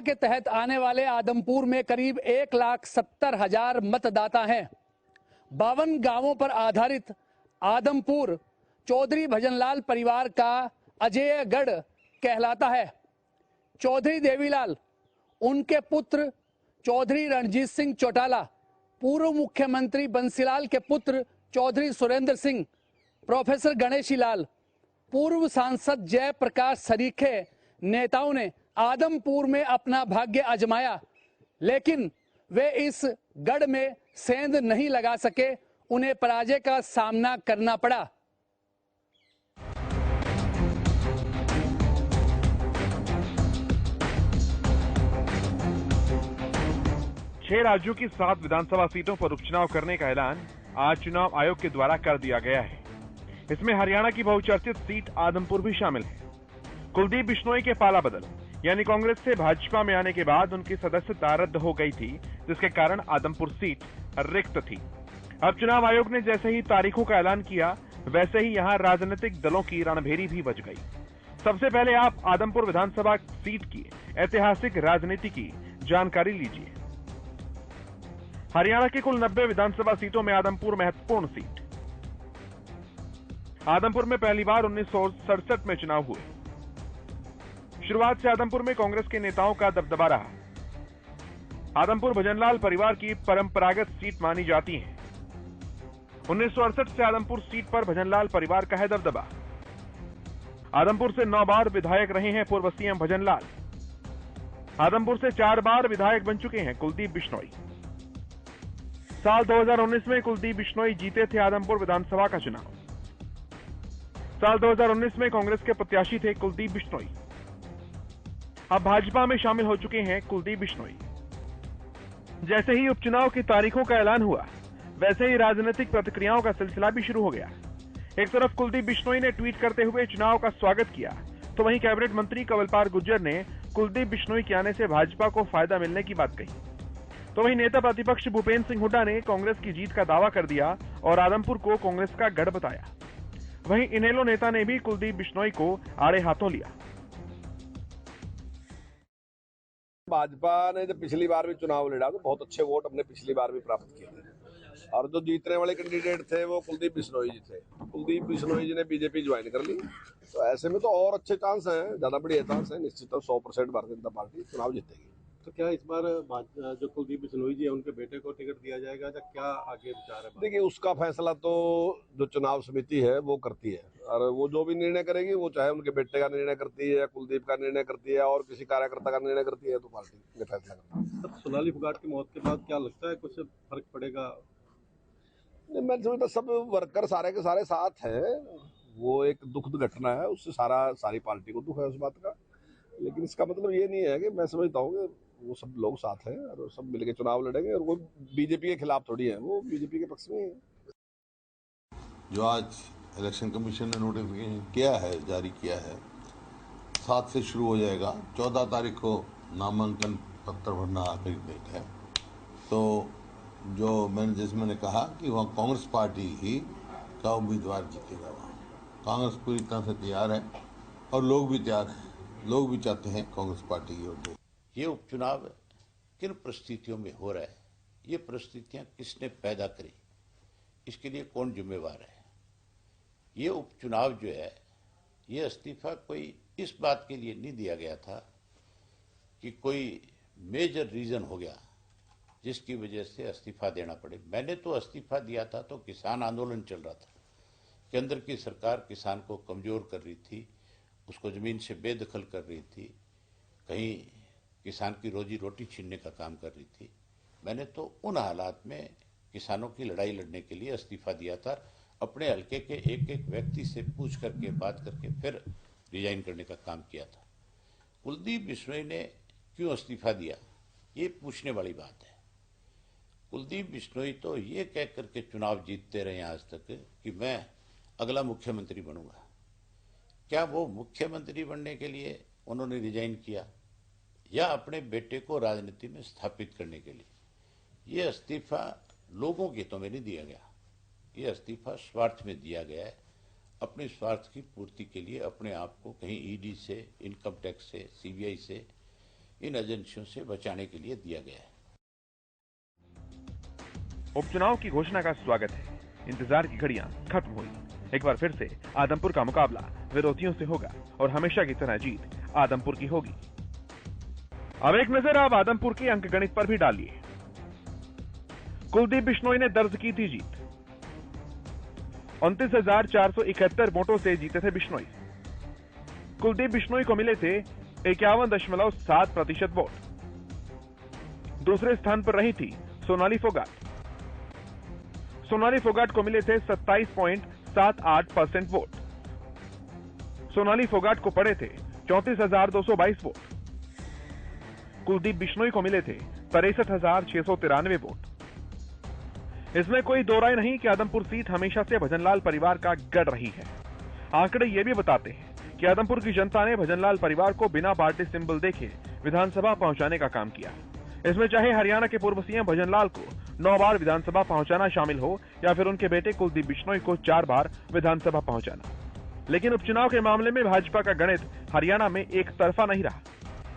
के तहत आने वाले आदमपुर में करीब 1,70,000 मतदाता हैं। 52 गांवों पर आधारित आदमपुर चौधरी भजनलाल परिवार का अजेय गढ़ कहलाता है। चौधरी देवीलाल, उनके पुत्र चौधरी रणजीत सिंह चौटाला, पूर्व मुख्यमंत्री बंसीलाल के पुत्र चौधरी सुरेंद्र सिंह, प्रोफेसर गणेशी लाल, पूर्व सांसद जयप्रकाश सरीखे नेताओं ने आदमपुर में अपना भाग्य आजमाया, लेकिन वे इस गढ़ में सेंध नहीं लगा सके। उन्हें पराजय का सामना करना पड़ा। छह राज्यों की 7 विधानसभा सीटों पर उपचुनाव करने का ऐलान आज चुनाव आयोग के द्वारा कर दिया गया है। इसमें हरियाणा की बहुचर्चित सीट आदमपुर भी शामिल है। कुलदीप बिश्नोई के पाला बदल, यानी कांग्रेस से भाजपा में आने के बाद उनकी सदस्यता रद्द हो गई थी, जिसके कारण आदमपुर सीट रिक्त थी। अब चुनाव आयोग ने जैसे ही तारीखों का ऐलान किया, वैसे ही यहां राजनीतिक दलों की रणभेरी भी बज गई। सबसे पहले आप आदमपुर विधानसभा सीट की ऐतिहासिक राजनीति की जानकारी लीजिए। हरियाणा की कुल 90 विधानसभा सीटों में आदमपुर महत्वपूर्ण सीट। आदमपुर में पहली बार 1967 में चुनाव हुए। शुरुआत से आदमपुर में कांग्रेस के नेताओं का दबदबा रहा। आदमपुर भजनलाल परिवार की परंपरागत सीट मानी जाती है। 1968 से आदमपुर सीट पर भजनलाल परिवार का है दबदबा। आदमपुर से 9 बार विधायक रहे हैं पूर्व सीएम भजनलाल। आदमपुर से 4 बार विधायक बन चुके हैं कुलदीप बिश्नोई। साल 2019 में कुलदीप बिश्नोई जीते थे आदमपुर विधानसभा का चुनाव। साल 2019 में कांग्रेस के प्रत्याशी थे कुलदीप बिश्नोई। अब भाजपा में शामिल हो चुके हैं कुलदीप बिश्नोई। जैसे ही उपचुनाव की तारीखों का ऐलान हुआ, वैसे ही राजनीतिक प्रतिक्रियाओं का सिलसिला भी शुरू हो गया। एक तरफ कुलदीप बिश्नोई ने ट्वीट करते हुए चुनाव का स्वागत किया, तो वहीं कैबिनेट मंत्री कंवरपाल गुर्जर ने कुलदीप बिश्नोई के आने से भाजपा को फायदा मिलने की बात कही। तो वहीं नेता प्रतिपक्ष भूपेंद्र सिंह हुड्डा ने कांग्रेस की जीत का दावा कर दिया और आदमपुर को कांग्रेस का गढ़ बताया। वहीं इनेलो नेता ने भी कुलदीप बिश्नोई को आड़े हाथों लिया। भाजपा ने जब पिछली बार भी चुनाव लड़ा तो बहुत अच्छे वोट हमने पिछली बार भी प्राप्त किए थे, और जो जीतने वाले कैंडिडेट थे वो कुलदीप बिश्नोई जी थे। कुलदीप बिश्नोई जी ने बीजेपी ज्वाइन कर ली, तो ऐसे में तो और अच्छे चांस हैं, ज्यादा बढ़िया चांस है। निश्चित 100% भारतीय जनता पार्टी चुनाव जीतेगी। तो क्या इस बार जो कुलदीप बिश्नोई जी है उनके बेटे को टिकट दिया जाएगा या क्या आगे विचार है? देखिए, उसका फैसला तो जो चुनाव समिति है वो करती है, और वो जो भी निर्णय करेगी, वो चाहे उनके बेटे का निर्णय करती है, कुलदीप का निर्णय करती है, और किसी कार्यकर्ता का निर्णय करती है, तो पार्टी ने फैसला करना है। सर, सोनाली फोगाट की मौत के बाद क्या लगता है कुछ फर्क पड़ेगा? मैं समझता सब वर्कर सारे के सारे साथ हैं। वो एक दुखद घटना है, उससे सारी पार्टी को दुख है उस बात का, लेकिन इसका मतलब ये नहीं है कि मैं समझता हूँ कि वो सब लोग साथ हैं और सब मिलकर चुनाव लड़ेंगे, और वो बीजेपी के खिलाफ थोड़ी है, वो बीजेपी के पक्ष में है। जो आज इलेक्शन कमीशन ने नोटिफिकेशन किया है, जारी किया है, 7 से शुरू हो जाएगा। 14 तारीख को नामांकन पत्र भरना आखिरी डेट है। तो जो मैंने कहा कि वहाँ कांग्रेस पार्टी ही का उम्मीदवार जीतेगा। वहाँ कांग्रेस पूरी तरह से तैयार है और लोग भी तैयार हैं। लोग भी चाहते हैं कांग्रेस पार्टी की ओर। ये उपचुनाव किन परिस्थितियों में हो रहा है, ये परिस्थितियां किसने पैदा करी, इसके लिए कौन जिम्मेवार है? ये उपचुनाव जो है, ये इस्तीफा कोई इस बात के लिए नहीं दिया गया था कि कोई मेजर रीजन हो गया जिसकी वजह से इस्तीफा देना पड़े। मैंने तो इस्तीफा दिया था तो किसान आंदोलन चल रहा था, केंद्र की सरकार किसान को कमजोर कर रही थी, उसको जमीन से बेदखल कर रही थी, कहीं किसान की रोजी रोटी छीनने का काम कर रही थी। मैंने तो उन हालात में किसानों की लड़ाई लड़ने के लिए इस्तीफा दिया था। अपने हल्के के एक एक व्यक्ति से पूछ करके बात करके फिर रिजाइन करने का काम किया था। कुलदीप बिश्नोई ने क्यों इस्तीफा दिया, ये पूछने वाली बात है। कुलदीप बिश्नोई तो ये कह करके चुनाव जीतते रहे आज तक कि मैं अगला मुख्यमंत्री बनूंगा। क्या वो मुख्यमंत्री बनने के लिए उन्होंने रिजाइन किया या अपने बेटे को राजनीति में स्थापित करने के लिए? ये इस्तीफा लोगों के हितों में नहीं दिया गया, ये इस्तीफा स्वार्थ में दिया गया है, अपने स्वार्थ की पूर्ति के लिए, अपने आप को कहीं ईडी से, इनकम टैक्स से, सीबीआई से इन एजेंसियों से बचाने के लिए दिया गया है। उपचुनाव की घोषणा का स्वागत है। इंतजार की घड़ियां खत्म हुई। एक बार फिर से आदमपुर का मुकाबला विरोधियों से होगा और हमेशा की तरह जीत आदमपुर की होगी। अब एक नजर आप आदमपुर के अंकगणित पर भी डालिए। कुलदीप बिश्नोई ने दर्ज की थी जीत। 29,471 वोटों से जीते थे बिश्नोई। कुलदीप बिश्नोई को मिले थे 51.7% वोट। दूसरे स्थान पर रही थी सोनाली फोगाट। सोनाली फोगाट को मिले थे 27.78% वोट। सोनाली फोगाट को पड़े थे 34,222 वोट। कुलदीप बिश्नोई को मिले थे 63,693 वोट। इसमें कोई दो राय नहीं कि आदमपुर सीट हमेशा से भजनलाल परिवार का गढ़ रही है। आंकड़े ये भी बताते हैं कि आदमपुर की जनता ने भजनलाल परिवार को बिना पार्टी सिंबल देखे विधानसभा पहुंचाने का काम किया। इसमें चाहे हरियाणा के पूर्व सीएम भजनलाल को 9 बार विधानसभा पहुंचाना शामिल हो या फिर उनके बेटे कुलदीप बिश्नोई को 4 बार विधानसभा पहुंचाना। लेकिन उपचुनाव के मामले में भाजपा का गणित हरियाणा में एक तरफा नहीं रहा।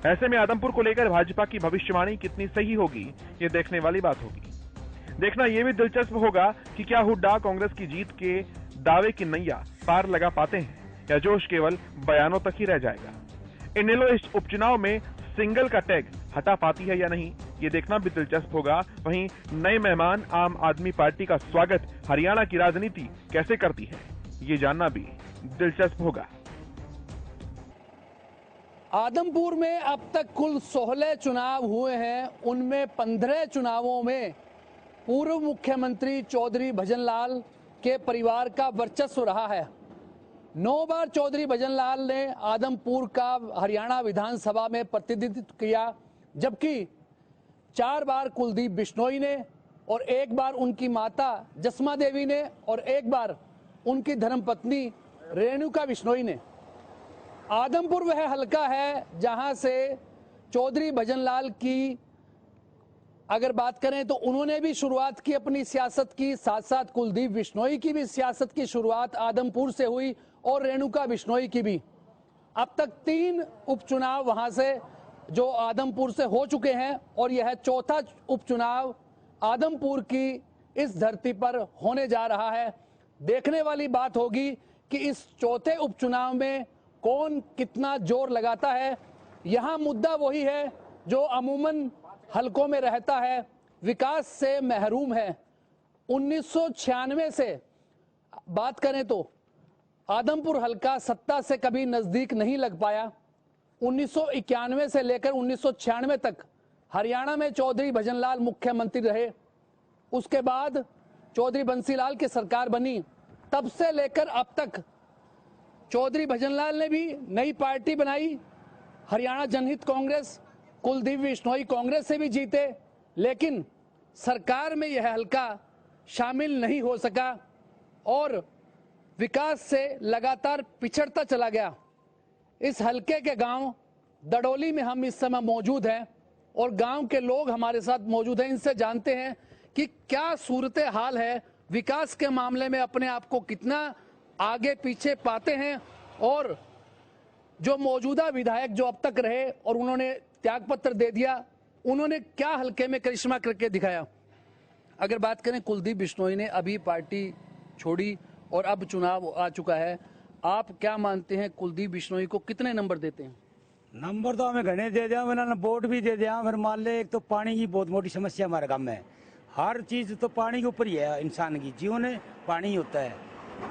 ऐसे में आदमपुर को लेकर भाजपा की भविष्यवाणी कितनी सही होगी, ये देखने वाली बात होगी। देखना यह भी दिलचस्प होगा कि क्या हुड्डा कांग्रेस की जीत के दावे की नैया पार लगा पाते हैं या जोश केवल बयानों तक ही रह जाएगा। इनेलो इस उपचुनाव में सिंगल का टैग हटा पाती है या नहीं, ये देखना भी दिलचस्प होगा। वहीं नए मेहमान आम आदमी पार्टी का स्वागत हरियाणा की राजनीति कैसे करती है, ये जानना भी दिलचस्प होगा। आदमपुर में अब तक कुल 16 चुनाव हुए हैं। उनमें 15 चुनावों में पूर्व मुख्यमंत्री चौधरी भजनलाल के परिवार का वर्चस्व रहा है। 9 बार चौधरी भजनलाल ने आदमपुर का हरियाणा विधानसभा में प्रतिनिधित्व किया, जबकि 4 बार कुलदीप बिश्नोई ने और 1 बार उनकी माता जसमा देवी ने और 1 बार उनकी धर्मपत्नी रेणुका बिश्नोई ने। आदमपुर वह हलका है जहां से चौधरी भजनलाल की अगर बात करें तो उन्होंने भी शुरुआत की अपनी सियासत की, साथ साथ कुलदीप बिश्नोई की भी सियासत की शुरुआत आदमपुर से हुई और रेणुका बिश्नोई की भी। अब तक 3 उपचुनाव वहां से जो आदमपुर से हो चुके हैं और यह चौथा उपचुनाव आदमपुर की इस धरती पर होने जा रहा है। देखने वाली बात होगी कि इस चौथे उपचुनाव में कौन कितना जोर लगाता है। यहां मुद्दा वही है जो अमूमन हलकों में रहता है, विकास से महरूम है। 1996 से बात करें तो आदमपुर हलका सत्ता से कभी नजदीक नहीं लग पाया। 1991 से लेकर 1996 तक हरियाणा में चौधरी भजनलाल मुख्यमंत्री रहे। उसके बाद चौधरी बंसीलाल की सरकार बनी। तब से लेकर अब तक चौधरी भजनलाल ने भी नई पार्टी बनाई, हरियाणा जनहित कांग्रेस। कुलदीप बिश्नोई कांग्रेस से भी जीते, लेकिन सरकार में यह हलका शामिल नहीं हो सका और विकास से लगातार पिछड़ता चला गया। इस हलके के गांव दडोली में हम इस समय मौजूद हैं और गांव के लोग हमारे साथ मौजूद हैं। इनसे जानते हैं कि क्या सूरत हाल है, विकास के मामले में अपने आप को कितना आगे पीछे पाते हैं और जो मौजूदा विधायक जो अब तक रहे और उन्होंने त्यागपत्र दे दिया, उन्होंने क्या हलके में करिश्मा करके दिखाया। अगर बात करें कुलदीप बिश्नोई ने अभी पार्टी छोड़ी और अब चुनाव आ चुका है, आप क्या मानते हैं कुलदीप बिश्नोई को कितने नंबर देते हैं? नंबर तो हमें घने दे दिया, मैंने वोट भी दे दिया। फिर मान ले, एक तो पानी की बहुत मोटी समस्या हमारे गाँव में है। हर चीज तो पानी के ऊपर ही है, इंसान की जीवन है पानी ही होता है।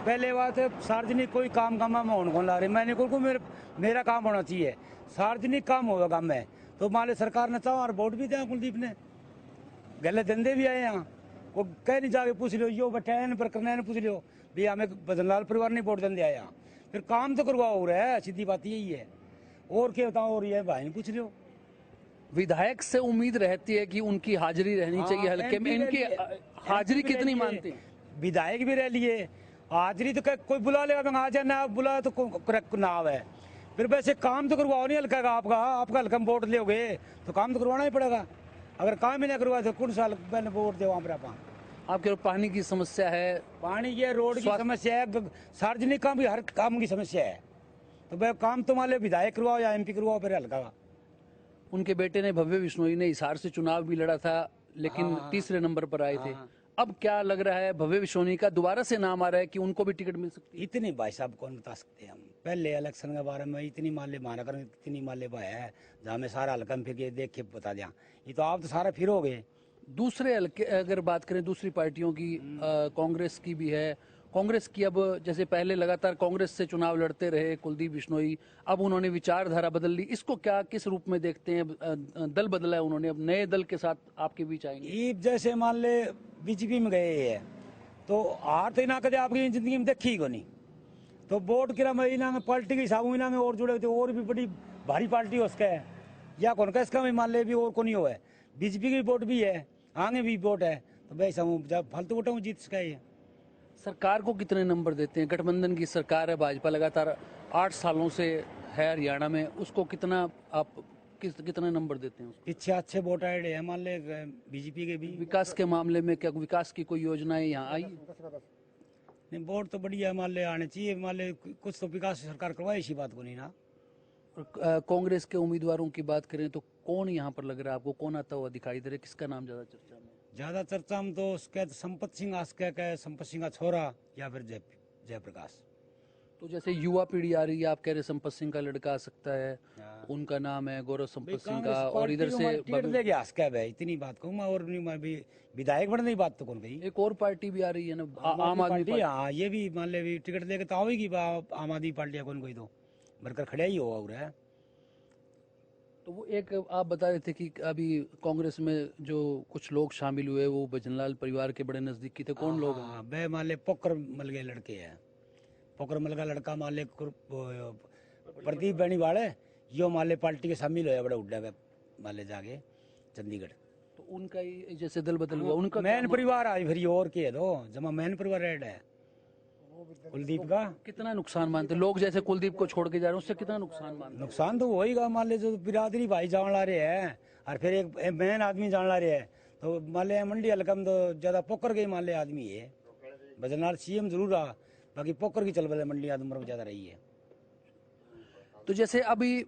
पहले बात है सार्वजनिक कोई काम में होने को ला रहे, मैंने को मेरा काम होना चाहिए, सार्वजनिक काम होगा गाँव में। तो मान ले सरकार ने चाहो और वोट भी दिया, कुलदीप ने गले धंधे भी आए यहाँ। वो कह नहीं जाके पूछ लो, यो बटाया पर करना पूछ लो भी हमें भजनलाल परिवार ने वोट धंधे आया। फिर काम तो करवाओ हो रहा है, सीधी बात यही है। और क्या बताओ, और ये भाई ने पूछ लो। विधायक से उम्मीद रहती है कि उनकी हाजिरी रहनी चाहिए हलके में, इनकी हाजिरी कितनी मानते हैं? विधायक भी रह लिए, हाजिरी तो कोई बुला लेगा, आ जाना बुला तो नाव है। फिर वैसे काम तो करवाओ नहीं हल्का का, आपका हल्का में वोट लोगे तो काम तो करवाना ही पड़ेगा। अगर काम ही नहीं करवा तो कौन साल पहले वोट दे वहाँ पर आपके पानी की समस्या है, पानी की रोड की समस्या है, सार्वजनिक काम की हर काम की समस्या है। तो भाई काम तो मान लो विधायक करवाओ या MP करवाओ, फिर हल्का उनके बेटे ने भव्य बिश्नोई ने हिसार से चुनाव भी लड़ा था, लेकिन तीसरे नंबर पर आए थे। अब क्या लग रहा है, भव्य बिश्नोई का दोबारा से नाम आ रहा है कि उनको भी टिकट मिल सकती है? इतने भाई साहब कौन बता सकते हैं हम। पहले इलेक्शन के बारे में इतनी माले मारा कर, इतनी माले है जहाँ में सारा हल्का में फिर के देख के बता दिया। ये तो आप तो सारा फिर हो गए। दूसरे हल्के अगर बात करें दूसरी पार्टियों की, कांग्रेस की भी है। कांग्रेस की अब जैसे पहले लगातार कांग्रेस से चुनाव लड़ते रहे कुलदीप बिश्नोई, अब उन्होंने विचारधारा बदल ली। इसको क्या किस रूप में देखते हैं? दल बदला है उन्होंने, अब नए दल के साथ आपके बीच आएंगे। ये जैसे मान ले बीजेपी में गए है तो हार तो ना कदे आपकी जिंदगी में देखी को नहीं, तो वोट किरा में इना में पार्टी के हिसाब में और जुड़े थे, और भी बड़ी भारी पार्टी उसका है या कौन का इसका में मान ले भी और को नहीं हो है। बीजेपी की वोट भी है, आगे भी वोट है, तो भाई समूह जब फालतू वोटों में जीत सका है। सरकार को कितने नंबर देते हैं? गठबंधन की सरकार है, भाजपा लगातार 8 सालों से है हरियाणा में, उसको कितना आप कितने नंबर देते हैं उसको? पीछे अच्छे वोट आए हैं मान ले बीजेपी के भी। विकास के मामले में क्या विकास की कोई योजनाएं यहाँ आई? नहीं, वोट तो बढ़िया मान ले आने चाहिए, मान ले कुछ तो विकास सरकार करवाए, इसी बात को नहीं ना। कांग्रेस के उम्मीदवारों की बात करें तो कौन यहाँ पर लग रहा है आपको, कौन आता हुआ दिखाई दे रहा है? किसका नाम ज्यादा चर्चा में? ज्यादा चर्चा में तो उसके संपत सिंह आस्के का, संपत सिंह का छोरा या फिर जयप्रकाश। तो जैसे युवा पीढ़ी आ रही है, आप कह रहे संपत सिंह का लड़का आ सकता है, उनका नाम है गौरव संपत सिंह का, और इधर से इतनी बात कहूँ मैं, और नहीं भी विधायक बनने की बात तो कौन कही। एक और पार्टी भी आ रही है ना, आम आदमी पार्टी। हाँ, ये भी मान ले भी टिकट लेके तो आवेगी आम आदमी पार्टी कौन कोई तो भरकर खड़ा ही होगा और है। तो वो एक आप बता रहे थे कि अभी कांग्रेस में जो कुछ लोग शामिल हुए वो भजनलाल परिवार के बड़े नजदीकी थे, कौन लोग हैं? वे मान ले पोकर मल गए लड़के हैं, पोकर मल का लड़का मान ले प्रदीप बेनीवाल है, यो मान ले पार्टी के शामिल होया बड़ा उड्डा मान ले जाके चंडीगढ़। तो उनका ही जैसे दल बदल हुआ, उनका मैन परिवार आज फिर और के दो जमा मैन परिवार रेड है कुलदीप का। कितना नुकसान मानते लोग, जैसे कुलदीप को छोड़ के जा रहे हैं उससे कितना नुकसान मानते? नुकसान तो वहीगा मान ले जो बिरादरी भाई जान ला रहे हैं और फिर एक मैन आदमी जान ला रहे हैं, तो मान ले मंडी हल्का में तो ज्यादा पोकर के मान ले आदमी है। भजनलाल सीएम जरूर रहा, बाकी पोकर की चल बले मंडी आदमी में ज्यादा रही है। तो जैसे अभी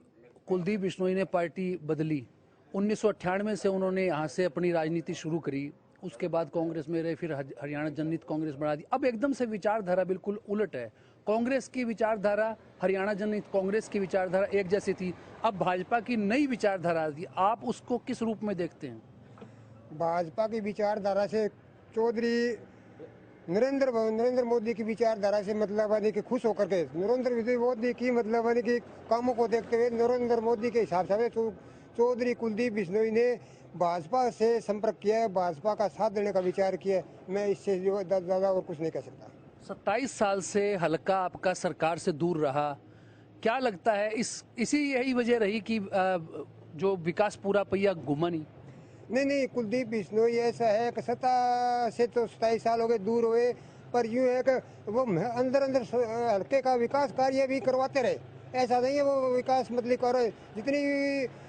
कुलदीप बिश्नोई ने पार्टी बदली, 1998 से उन्होंने यहाँ से अपनी राजनीति शुरू करी, उसके बाद कांग्रेस में रहे, फिर हरियाणा जनहित कांग्रेस बना दी। अब एकदम से विचारधारा बिल्कुल उलट है, कांग्रेस की विचारधारा हरियाणा जनहित कांग्रेस की विचारधारा एक जैसी थी, अब भाजपा की नई विचारधारा थी, आप उसको किस रूप में देखते हैं? भाजपा की विचारधारा से चौधरी नरेंद्र मोदी की विचारधारा से मतलब है कि खुश होकर के नरेंद्र मोदी की मतलब है कि कामों को देखते हुए नरेंद्र मोदी के हिसाब से चौधरी कुलदीप बिश्नोई ने भाजपा से संपर्क किया है, भाजपा का साथ देने का विचार किया है। मैं इससे ज़्यादा और कुछ नहीं कह सकता। 27 साल से हल्का आपका सरकार से दूर रहा, क्या लगता है इसी यही वजह रही कि जो विकास पूरा पहिया घुमा नहीं? कुलदीप बिश्नोई ऐसा है कि सत्ता से तो 27 साल हो गए दूर हुए, पर यूँ है कि वो अंदर हल्के का विकास कार्य भी करवाते रहे। ऐसा नहीं है वो विकास मतलब कर रहे, जितनी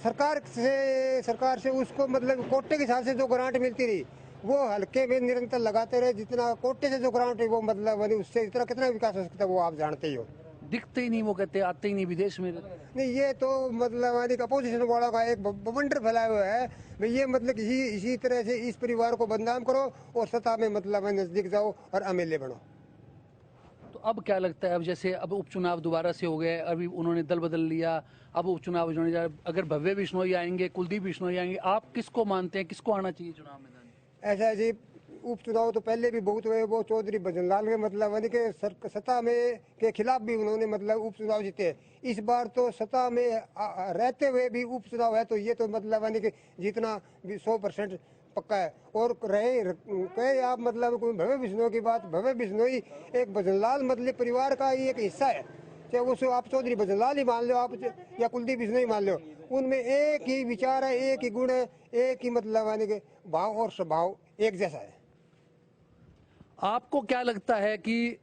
सरकार से उसको मतलब कोटे के हिसाब से जो ग्रांट मिलती रही वो हल्के में निरंतर लगाते रहे। जितना कोटे से जो ग्रांट है वो मतलब उससे इतना कितना विकास हो सकता है वो आप जानते ही हो। दिखते ही नहीं, वो कहते आते ही नहीं, विदेश में नहीं। ये तो मतलब अपोजिशन वालों का एक बवंडर फैलाया हुआ है भाई, ये मतलब इसी तरह से इस परिवार को बदनाम करो और सत्ता में मतलब नजदीक जाओ और एमएलए बनो। तो अब क्या लगता है, अब जैसे अब उपचुनाव दोबारा से हो गए, अभी उन्होंने दल बदल लिया, अब उपचुनाव होने जा रहे, अगर भव्य बिश्नोई आएंगे, कुलदीप बिश्नोई आएंगे, आप किसको मानते हैं, किसको आना चाहिए चुनाव मैदान? ऐसा है जी, उपचुनाव तो पहले भी बहुत हुए, वो चौधरी भजनलाल के मतलब के सत्ता में के खिलाफ भी उन्होंने मतलब उपचुनाव जीते। इस बार तो सत्ता में रहते हुए भी उपचुनाव है, तो ये तो मतलब कि जीतना 100% पक्का है। और कहे आप मतलब कोई भव्य बिश्नोई की बात, भव्य बिश्नोई एक भजनलाल मतलब परिवार का ही एक हिस्सा है, चाहे उसे आप चौधरी भजनलाल ही मान लो आप या कुलदीप बिश्नोई मान लो, उनमें एक ही विचार है, एक ही गुण है, एक ही मतलब भाव और स्वभाव एक जैसा है। आपको क्या लगता है कि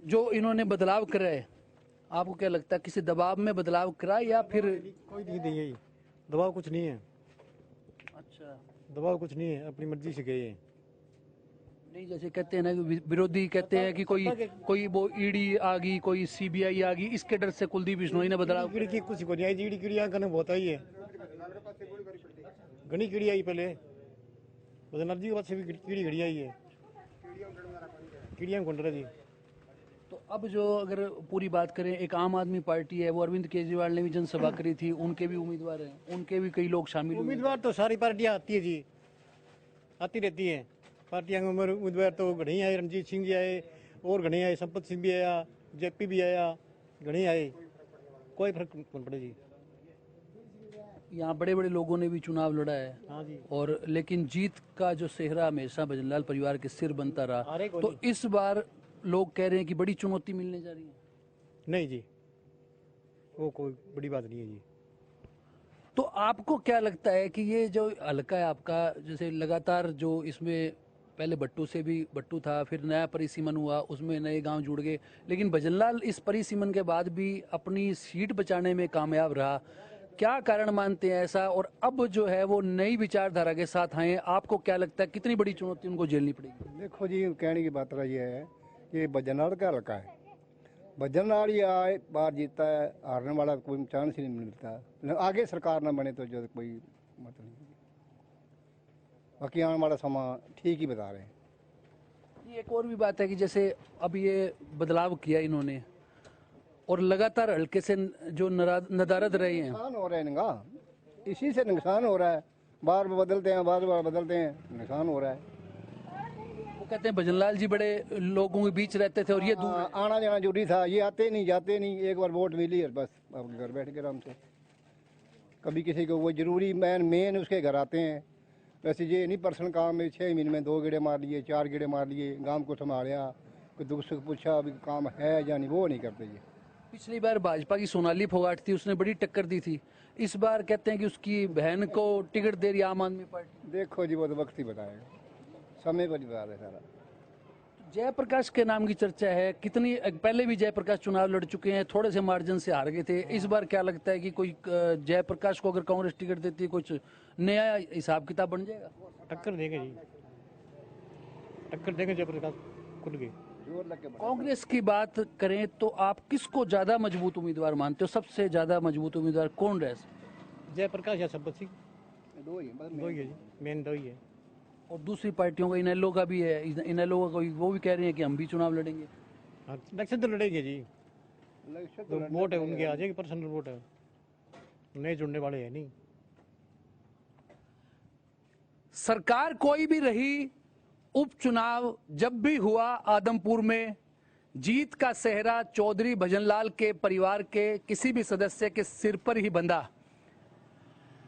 जो इन्होंने बदलाव करा है, आपको क्या लगता है किसी दबाव में बदलाव करा या फिर कोई नहीं है? दबाव कुछ नहीं है। अच्छा, दबाव कुछ नहीं है, अपनी मर्जी से गए हैं। नहीं, जैसे कहते हैं ना कि विरोधी कहते हैं कि कोई वो ईडी आ गई, कोई सीबीआई आ गई, इसके डर से कुलदीप बिश्नोई ने बदलाव। ईडी की कुछ को नहीं आई, ईडी की करने बहुत आई है। घनी कीड़ी आई पहले बदनाथ जी के पास से भी कीड़ी घड़ी आई है कीड़ियाँ कुंड रहा जी। तो अब जो अगर पूरी बात करें, एक आम आदमी पार्टी है, वो अरविंद केजरीवाल ने भी जनसभा करी थी, उनके भी उम्मीदवार हैं, उनके भी कई लोग शामिल हुए। उम्मीदवार तो सारी पार्टियाँ आती है जी, आती रहती हैं पार्टियाँ के उम्मीदवार तो घने आए, रणजीत सिंह जी आए और घने आए, संपत सिंह भी आया, जेपी भी आया, घने आए, कोई फर्क नहीं पड़े जी। यहाँ बड़े बड़े लोगों ने भी चुनाव लड़ा है। हाँ जी। और लेकिन जीत का जो सेहरा हमेशा भजनलाल परिवार के सिर बनता रहा, तो इस बार लोग कह रहे हैं कि बड़ी चुनौती मिलने जा रही है। नहीं जी, वो कोई बड़ी बात नहीं है जी। तो आपको क्या लगता है कि ये जो हल्का है आपका, जैसे लगातार जो इसमें पहले भट्टू से भी भट्टू था, फिर नया परिसीमन हुआ, उसमें नए गांव जुड़ गए, लेकिन भजनलाल इस परिसीमन के बाद भी अपनी सीट बचाने में कामयाब रहा, क्या कारण मानते हैं ऐसा? और अब जो है वो नई विचारधारा के साथ आए, आपको क्या लगता है कितनी बड़ी चुनौती उनको झेलनी पड़ेगी? देखो जी, कहने की बात रही है कि भजनलाल का हल्का है, भजनलाल ही आए बार जीता है, हारने वाला कोई चांस ही नहीं मिलता। आगे सरकार ना बने तो जो कोई मतलब नहीं, बाकी आने वाला समा ठीक ही बता रहे हैं। एक और भी बात है कि जैसे अब ये बदलाव किया इन्होंने और लगातार हल्के से जो नदारद रहे हैं, नुकसान हो रहा है इनका, इसी से नुकसान हो रहा है, बार बार बदलते हैं, बार बार बदलते हैं, नुकसान हो रहा है। वो कहते हैं भजनलाल जी बड़े लोगों के बीच रहते थे और ये दूर आना जाना जरूरी था, ये आते नहीं जाते नहीं, एक बार वोट मिली है बस आपके घर बैठ के आराम से। कभी किसी को वो जरूरी मेन उसके घर आते हैं, वैसे ये नहीं पर्सनल काम में 6 महीने में 2 गेड़े मार लिए, 4 गेड़े मार लिए, गांव को संभालिया, कोई दुख सुख पूछा अभी काम है या नहीं, वो नहीं करते ये। पिछली बार भाजपा की सोनाली फोगाट थी, उसने बड़ी टक्कर दी थी, इस बार कहते हैं कि उसकी बहन को टिकट दे रही आम आदमी पार्टी। देखो जी, वो तो वक्त ही बताएगा, समय पर ही बता रहे सारा। जयप्रकाश के नाम की चर्चा है, कितनी पहले भी जयप्रकाश चुनाव लड़ चुके हैं, थोड़े से मार्जिन से हार गए थे, इस बार क्या लगता है कि कोई जयप्रकाश को अगर कांग्रेस टिकट देती है कुछ नया हिसाब किताब बन जाएगा? टक्कर देंगे जी, टक्कर देंगे जयप्रकाश खुल के। कांग्रेस की बात करें तो आप किसको ज्यादा मजबूत उम्मीदवार मानते हो? सबसे ज्यादा मजबूत उम्मीदवार कौन रहे? जयप्रकाश या संपत सिंह, दो ही है जी, मेन 2 ही है। और दूसरी पार्टियों का इनेलो का भी है, इनेलो का वो भी कह रहे हैं कि हम भी चुनाव लड़ेंगे। इलेक्शन तो लड़ेंगे जी, तो वोट है उनके आ जाएगी, पर्सनल वोट है, नए जुड़ने वाले है नहीं। सरकार कोई भी रही, उपचुनाव जब भी हुआ आदमपुर में, जीत का सेहरा चौधरी भजनलाल के परिवार के किसी भी सदस्य के सिर पर ही बंधा।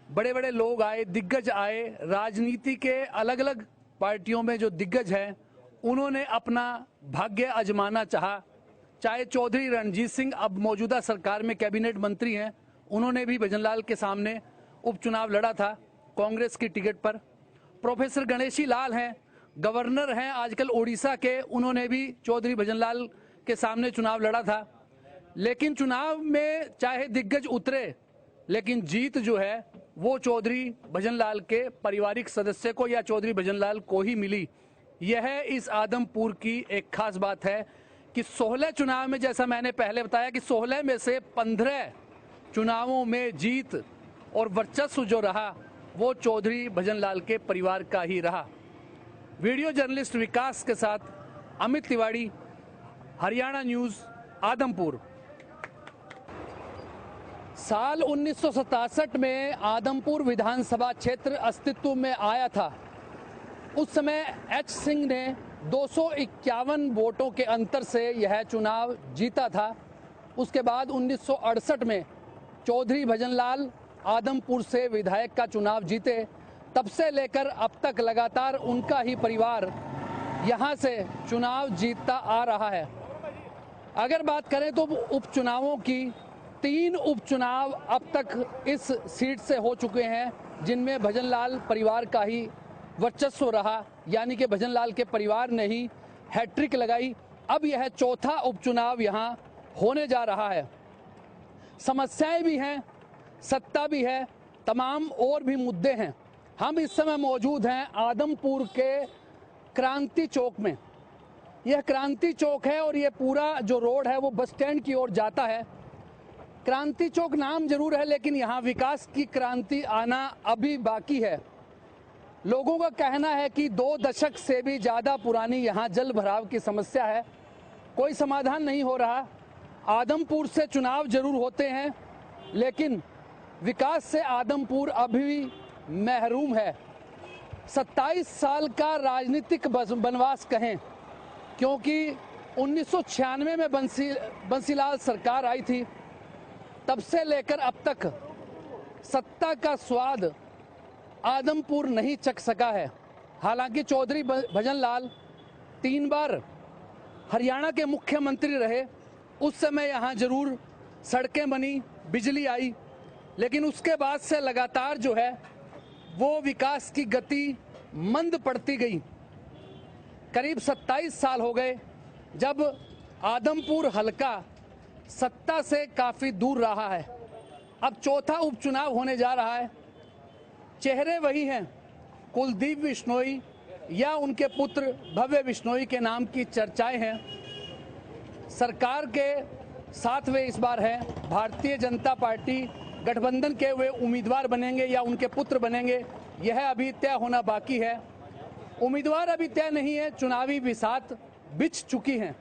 बड़े बड़े लोग आए, दिग्गज आए, राजनीति के अलग अलग पार्टियों में जो दिग्गज हैं उन्होंने अपना भाग्य आजमाना चाहा। चाहे चौधरी रणजीत सिंह अब मौजूदा सरकार में कैबिनेट मंत्री हैं, उन्होंने भी भजनलाल के सामने उपचुनाव लड़ा था कांग्रेस की टिकट पर। प्रोफेसर गणेशी लाल हैं, गवर्नर हैं आजकल उड़ीसा के, उन्होंने भी चौधरी भजनलाल के सामने चुनाव लड़ा था। लेकिन चुनाव में चाहे दिग्गज उतरे, लेकिन जीत जो है वो चौधरी भजनलाल के पारिवारिक सदस्य को या चौधरी भजनलाल को ही मिली। यह इस आदमपुर की एक खास बात है कि 16 चुनाव में, जैसा मैंने पहले बताया कि 16 में से 15 चुनावों में जीत और वर्चस्व जो रहा वो चौधरी भजनलाल के परिवार का ही रहा। वीडियो जर्नलिस्ट विकास के साथ अमित तिवारी, हरियाणा न्यूज, आदमपुर। साल 1967 में आदमपुर विधानसभा क्षेत्र अस्तित्व में आया था। उस समय एच सिंह ने 251 वोटों के अंतर से यह चुनाव जीता था। उसके बाद 1968 में चौधरी भजनलाल आदमपुर से विधायक का चुनाव जीते। तब से लेकर अब तक लगातार उनका ही परिवार यहां से चुनाव जीतता आ रहा है। अगर बात करें तो उपचुनावों की, 3 उपचुनाव अब तक इस सीट से हो चुके हैं जिनमें भजनलाल परिवार का ही वर्चस्व रहा, यानी कि भजनलाल के परिवार ने ही हैट्रिक लगाई। अब यह चौथा उपचुनाव यहां होने जा रहा है। समस्याएं भी हैं, सत्ता भी है, तमाम और भी मुद्दे हैं। हम इस समय मौजूद हैं आदमपुर के क्रांति चौक में। यह क्रांति चौक है और यह पूरा जो रोड है वो बस स्टैंड की ओर जाता है। क्रांति चौक नाम जरूर है, लेकिन यहाँ विकास की क्रांति आना अभी बाकी है। लोगों का कहना है कि 2 दशक से भी ज़्यादा पुरानी यहाँ जल भराव की समस्या है, कोई समाधान नहीं हो रहा। आदमपुर से चुनाव जरूर होते हैं, लेकिन विकास से आदमपुर अभी महरूम है। 27 साल का राजनीतिक बनवास कहें, क्योंकि 1996 में बंसीलाल सरकार आई थी, तब से लेकर अब तक सत्ता का स्वाद आदमपुर नहीं चख सका है। हालांकि चौधरी भजनलाल 3 बार हरियाणा के मुख्यमंत्री रहे, उस समय यहाँ जरूर सड़कें बनी, बिजली आई, लेकिन उसके बाद से लगातार जो है वो विकास की गति मंद पड़ती गई। करीब 27 साल हो गए जब आदमपुर हलका सत्ता से काफी दूर रहा है। अब चौथा उपचुनाव होने जा रहा है। चेहरे वही हैं, कुलदीप बिश्नोई या उनके पुत्र भव्य बिश्नोई के नाम की चर्चाएं हैं। सरकार के साथ वे इस बार हैं। भारतीय जनता पार्टी गठबंधन के वे उम्मीदवार बनेंगे या उनके पुत्र बनेंगे, यह अभी तय होना बाकी है। उम्मीदवार अभी तय नहीं है, चुनावी बिसात बिछ चुकी हैं।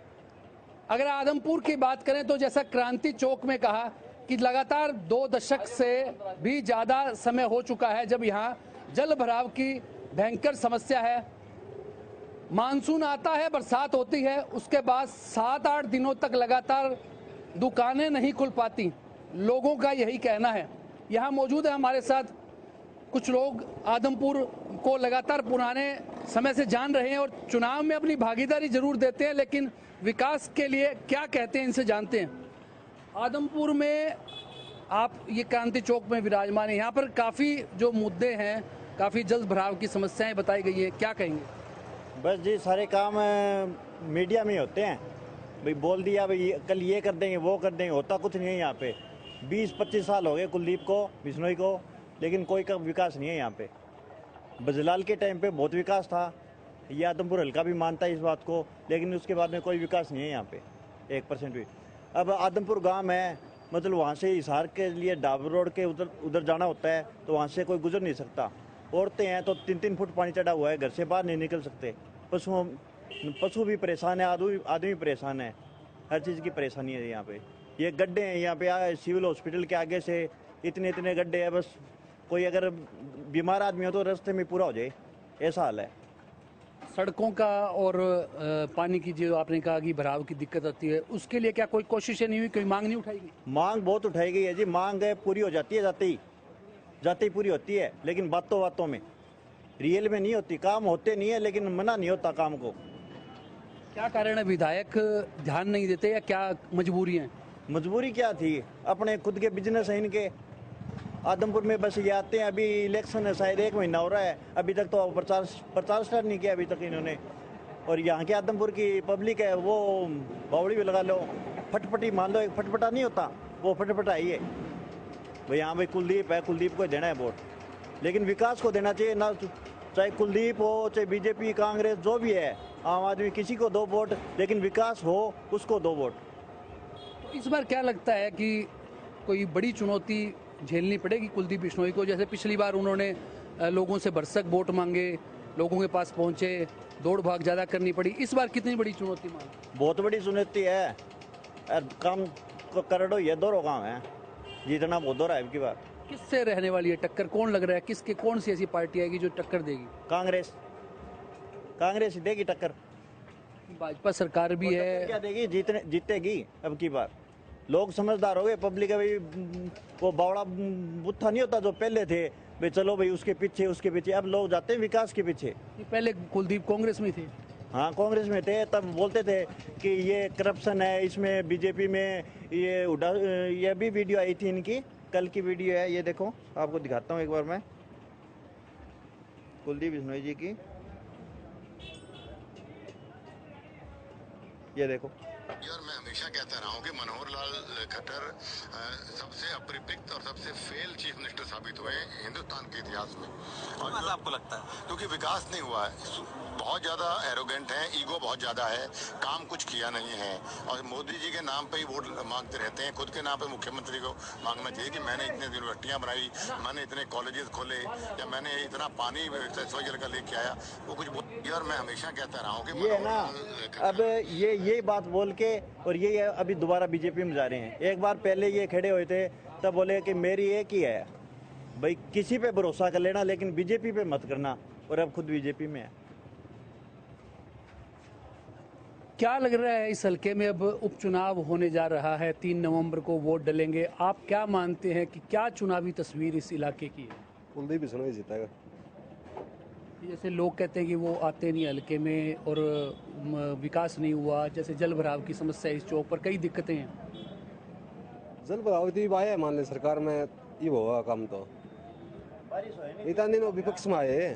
अगर आदमपुर की बात करें तो जैसा क्रांति चौक में कहा कि लगातार 2 दशक से भी ज़्यादा समय हो चुका है जब यहाँ जल भराव की भयंकर समस्या है। मानसून आता है, बरसात होती है, उसके बाद 7-8 दिनों तक लगातार दुकानें नहीं खुल पाती। लोगों का यही कहना है। यहाँ मौजूद है हमारे साथ कुछ लोग आदमपुर को लगातार पुराने समय से जान रहे हैं और चुनाव में अपनी भागीदारी जरूर देते हैं, लेकिन विकास के लिए क्या कहते हैं इनसे जानते हैं। आदमपुर में आप ये क्रांति चौक में विराजमान है, यहाँ पर काफ़ी जो मुद्दे हैं, काफ़ी जल भराव की समस्याएं बताई गई है, क्या कहेंगे? बस जी सारे काम मीडिया में होते हैं, भाई बोल दिया भाई कल ये कर देंगे वो कर देंगे, होता कुछ नहीं है यहाँ पे। 20-25 साल हो गए कुलदीप को, बिश्नोई को, लेकिन कोई का विकास नहीं है यहाँ पे। बजलाल के टाइम पे बहुत विकास था, ये आदमपुर हल्का भी मानता है इस बात को, लेकिन उसके बाद में कोई विकास नहीं है यहाँ पे 1% भी। अब आदमपुर गांव है, मतलब वहाँ से हिसार के लिए डाबर रोड के उधर जाना होता है, तो वहाँ से कोई गुजर नहीं सकता। औरतें हैं तो 3-3 फुट पानी चढ़ा हुआ है, घर से बाहर नहीं निकल सकते। पशु भी परेशान है, आदमी परेशान है, हर चीज़ की परेशानी है यहाँ पे। ये गड्ढे हैं यहाँ पे, सिविल हॉस्पिटल के आगे से इतने गड्ढे हैं, बस कोई अगर बीमार आदमी हो तो रास्ते में पूरा हो जाए, ऐसा हाल है। सड़कों का और पानी की जो आपने कहा कि भराव की दिक्कत आती है, उसके लिए क्या कोई कोशिशें नहीं हुई, कोई मांग नहीं उठाई गई? मांग बहुत उठाई गई है जी, मांग पूरी हो जाती है जाते ही पूरी होती है, लेकिन बातों में, रियल में नहीं होती। काम होते नहीं है, लेकिन मना नहीं होता काम को। क्या कारण है, विधायक ध्यान नहीं देते या क्या मजबूरी है? मजबूरी क्या थी, अपने खुद के बिजनेस है इनके। आदमपुर में बस ये आते हैं, अभी इलेक्शन है, शायद 1 महीना हो रहा है, अभी तक तो प्रचार स्टार्ट नहीं किया अभी तक इन्होंने। और यहाँ के आदमपुर की पब्लिक है, वो बावड़ी भी लगा लो, फटफटी मान लो, एक फटफटा नहीं होता, वो फटफटा ही है भाई। यहाँ भाई कुलदीप है, कुलदीप को देना है वोट, लेकिन विकास को देना चाहिए ना, चाहे कुलदीप हो, चाहे बीजेपी, कांग्रेस, जो भी है, आम आदमी, किसी को 2 वोट, लेकिन विकास हो उसको 2 वोट। तो इस बार क्या लगता है कि कोई बड़ी चुनौती झेलनी पड़ेगी कुलदीप बिश्नोई को? जैसे पिछली बार उन्होंने लोगों से भरसक वोट मांगे, लोगों के पास पहुंचे, दौड़ भाग ज़्यादा करनी पड़ी, इस बार कितनी बड़ी चुनौती मांगी? बहुत बड़ी चुनौती है, काम करोड़ों ये 2 गाँव है, जीतना बहुत दौर है अब की बार। किससे रहने वाली है टक्कर, कौन लग रहा है, किसके, कौन सी ऐसी पार्टी आएगी जो टक्कर देगी? कांग्रेस ही देगी टक्कर। भाजपा सरकार भी है, क्या देगी, जीतेगी अब की बार। लोग समझदार हो गए, पब्लिक है भाई, वो बावड़ा बुत्था नहीं होता जो पहले थे भाई, चलो भाई उसके पीछे, अब लोग जाते हैं विकास के पीछे। पहले कुलदीप कांग्रेस में थे। हाँ, कांग्रेस में थे, तब बोलते थे कि ये करप्शन है, इसमें बीजेपी में ये भी वीडियो आई थी इनकी, कल की वीडियो है, ये देखो आपको दिखाता हूँ एक बार मैं, कुलदीप बिश्नोई जी की, ये देखो। यार मैं हमेशा कहता रहा हूँ कि मनोहर लाल खट्टर सबसे अपरिपक्व और सबसे फेल चीफ मिनिस्टर साबित हुए हिंदुस्तान के इतिहास में। और ऐसा आपको लगता है? क्योंकि विकास नहीं हुआ है, बहुत ज्यादा एरोगेंट है, ईगो बहुत ज्यादा है, काम कुछ किया नहीं है और मोदी जी के नाम पे ही वोट मांगते रहते हैं। खुद के नाम पे मुख्यमंत्री को मांगना चाहिए कि मैंने इतने यूनिवर्सिटियां बनाई, मैंने इतने कॉलेजेस खोले या मैंने इतना पानी जल का लेके आया, वो कुछ और मैं हमेशा कहता रहा हूँ कि ये है ना, अब ये बात बोल के और ये अभी दोबारा बीजेपी में जा रहे हैं। एक बार पहले ये खड़े हुए थे तब बोले कि मेरी एक ही है, भाई किसी पे भरोसा कर लेना लेकिन बीजेपी पे मत करना, और अब खुद बीजेपी में है। क्या लग रहा है इस हल्के में अब उपचुनाव होने जा रहा है, 3 नवंबर को वोट डलेंगे, आप क्या मानते हैं कि क्या चुनावी तस्वीर इस इलाके की है? कुलदीप बिश्नोई जीतेगा। जैसे लोग कहते हैं कि वो आते नहीं हल्के में और विकास नहीं हुआ, जैसे जल भराव की समस्या, इस चौक पर कई दिक्कतें हैं। जल भराव थी आया मान ले सरकार में ये हुआ काम, तो इतना दिन विपक्ष में आए,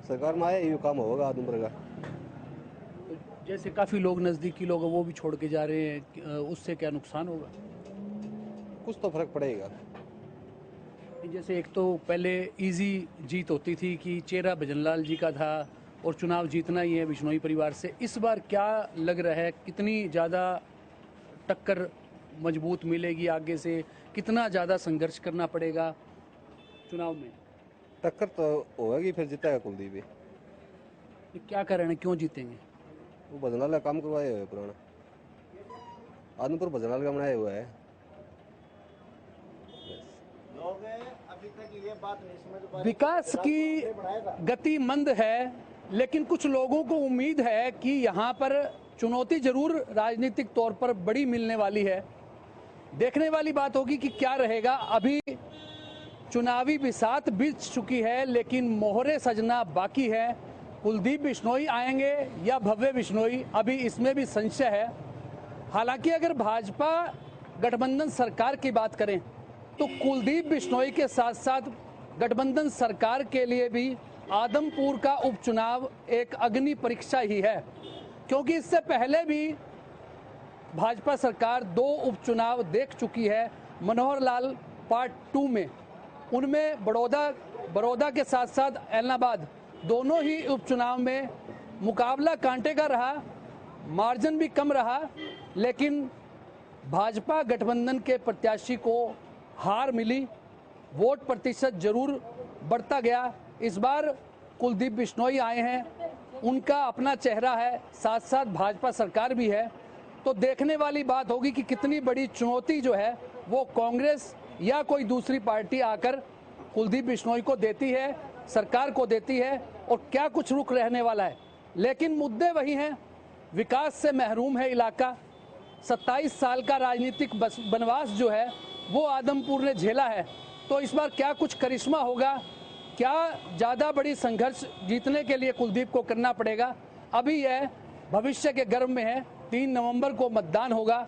सरकार में आए ये काम होगा आदमपुर का। जैसे काफ़ी लोग नज़दीकी लोग वो भी छोड़ के जा रहे हैं, उससे क्या नुकसान होगा? कुछ तो फर्क पड़ेगा। जैसे एक तो पहले इजी जीत होती थी कि चेहरा भजनलाल जी का था और चुनाव जीतना ही है बिश्नोई परिवार से, इस बार क्या लग रहा है, कितनी ज़्यादा टक्कर मजबूत मिलेगी आगे से, कितना ज़्यादा संघर्ष करना पड़ेगा चुनाव में? टक्कर तो होगी, फिर जीतेगा कुलदीप भी। क्या कारण है, क्यों जीतेंगे? वो भजनलाल का काम करवाए हुए पुराना, आदमपुर भजनलाल का बनाया हुआ है। लोग अभी तक ये बात नहीं समझ पा रहे। विकास की गति मंद है, लेकिन कुछ लोगों को उम्मीद है कि यहाँ पर चुनौती जरूर राजनीतिक तौर पर बड़ी मिलने वाली है। देखने वाली बात होगी कि क्या रहेगा। अभी चुनावी बिसात बीत चुकी है, लेकिन मोहरे सजना बाकी है। कुलदीप बिश्नोई आएंगे या भव्य बिश्नोई, अभी इसमें भी संशय है। हालांकि अगर भाजपा गठबंधन सरकार की बात करें तो कुलदीप बिश्नोई के साथ साथ गठबंधन सरकार के लिए भी आदमपुर का उपचुनाव एक अग्नि परीक्षा ही है, क्योंकि इससे पहले भी भाजपा सरकार 2 उपचुनाव देख चुकी है। मनोहर लाल पार्ट 2 में, उनमें बड़ौदा के साथ साथ एलनाबाद, दोनों ही उपचुनाव में मुकाबला कांटे का रहा, मार्जिन भी कम रहा, लेकिन भाजपा गठबंधन के प्रत्याशी को हार मिली, वोट प्रतिशत जरूर बढ़ता गया। इस बार कुलदीप बिश्नोई आए हैं, उनका अपना चेहरा है, साथ साथ भाजपा सरकार भी है, तो देखने वाली बात होगी कि कितनी बड़ी चुनौती जो है वो कांग्रेस या कोई दूसरी पार्टी आकर कुलदीप बिश्नोई को देती है, सरकार को देती है, और क्या कुछ रुख रहने वाला है। लेकिन मुद्दे वही हैं, विकास से महरूम है इलाका। 27 साल का राजनीतिक वनवास जो है वो आदमपुर ने झेला है, तो इस बार क्या कुछ करिश्मा होगा, क्या ज़्यादा बड़ी संघर्ष जीतने के लिए कुलदीप को करना पड़ेगा, अभी यह भविष्य के गर्भ में है। 3 नवंबर को मतदान होगा,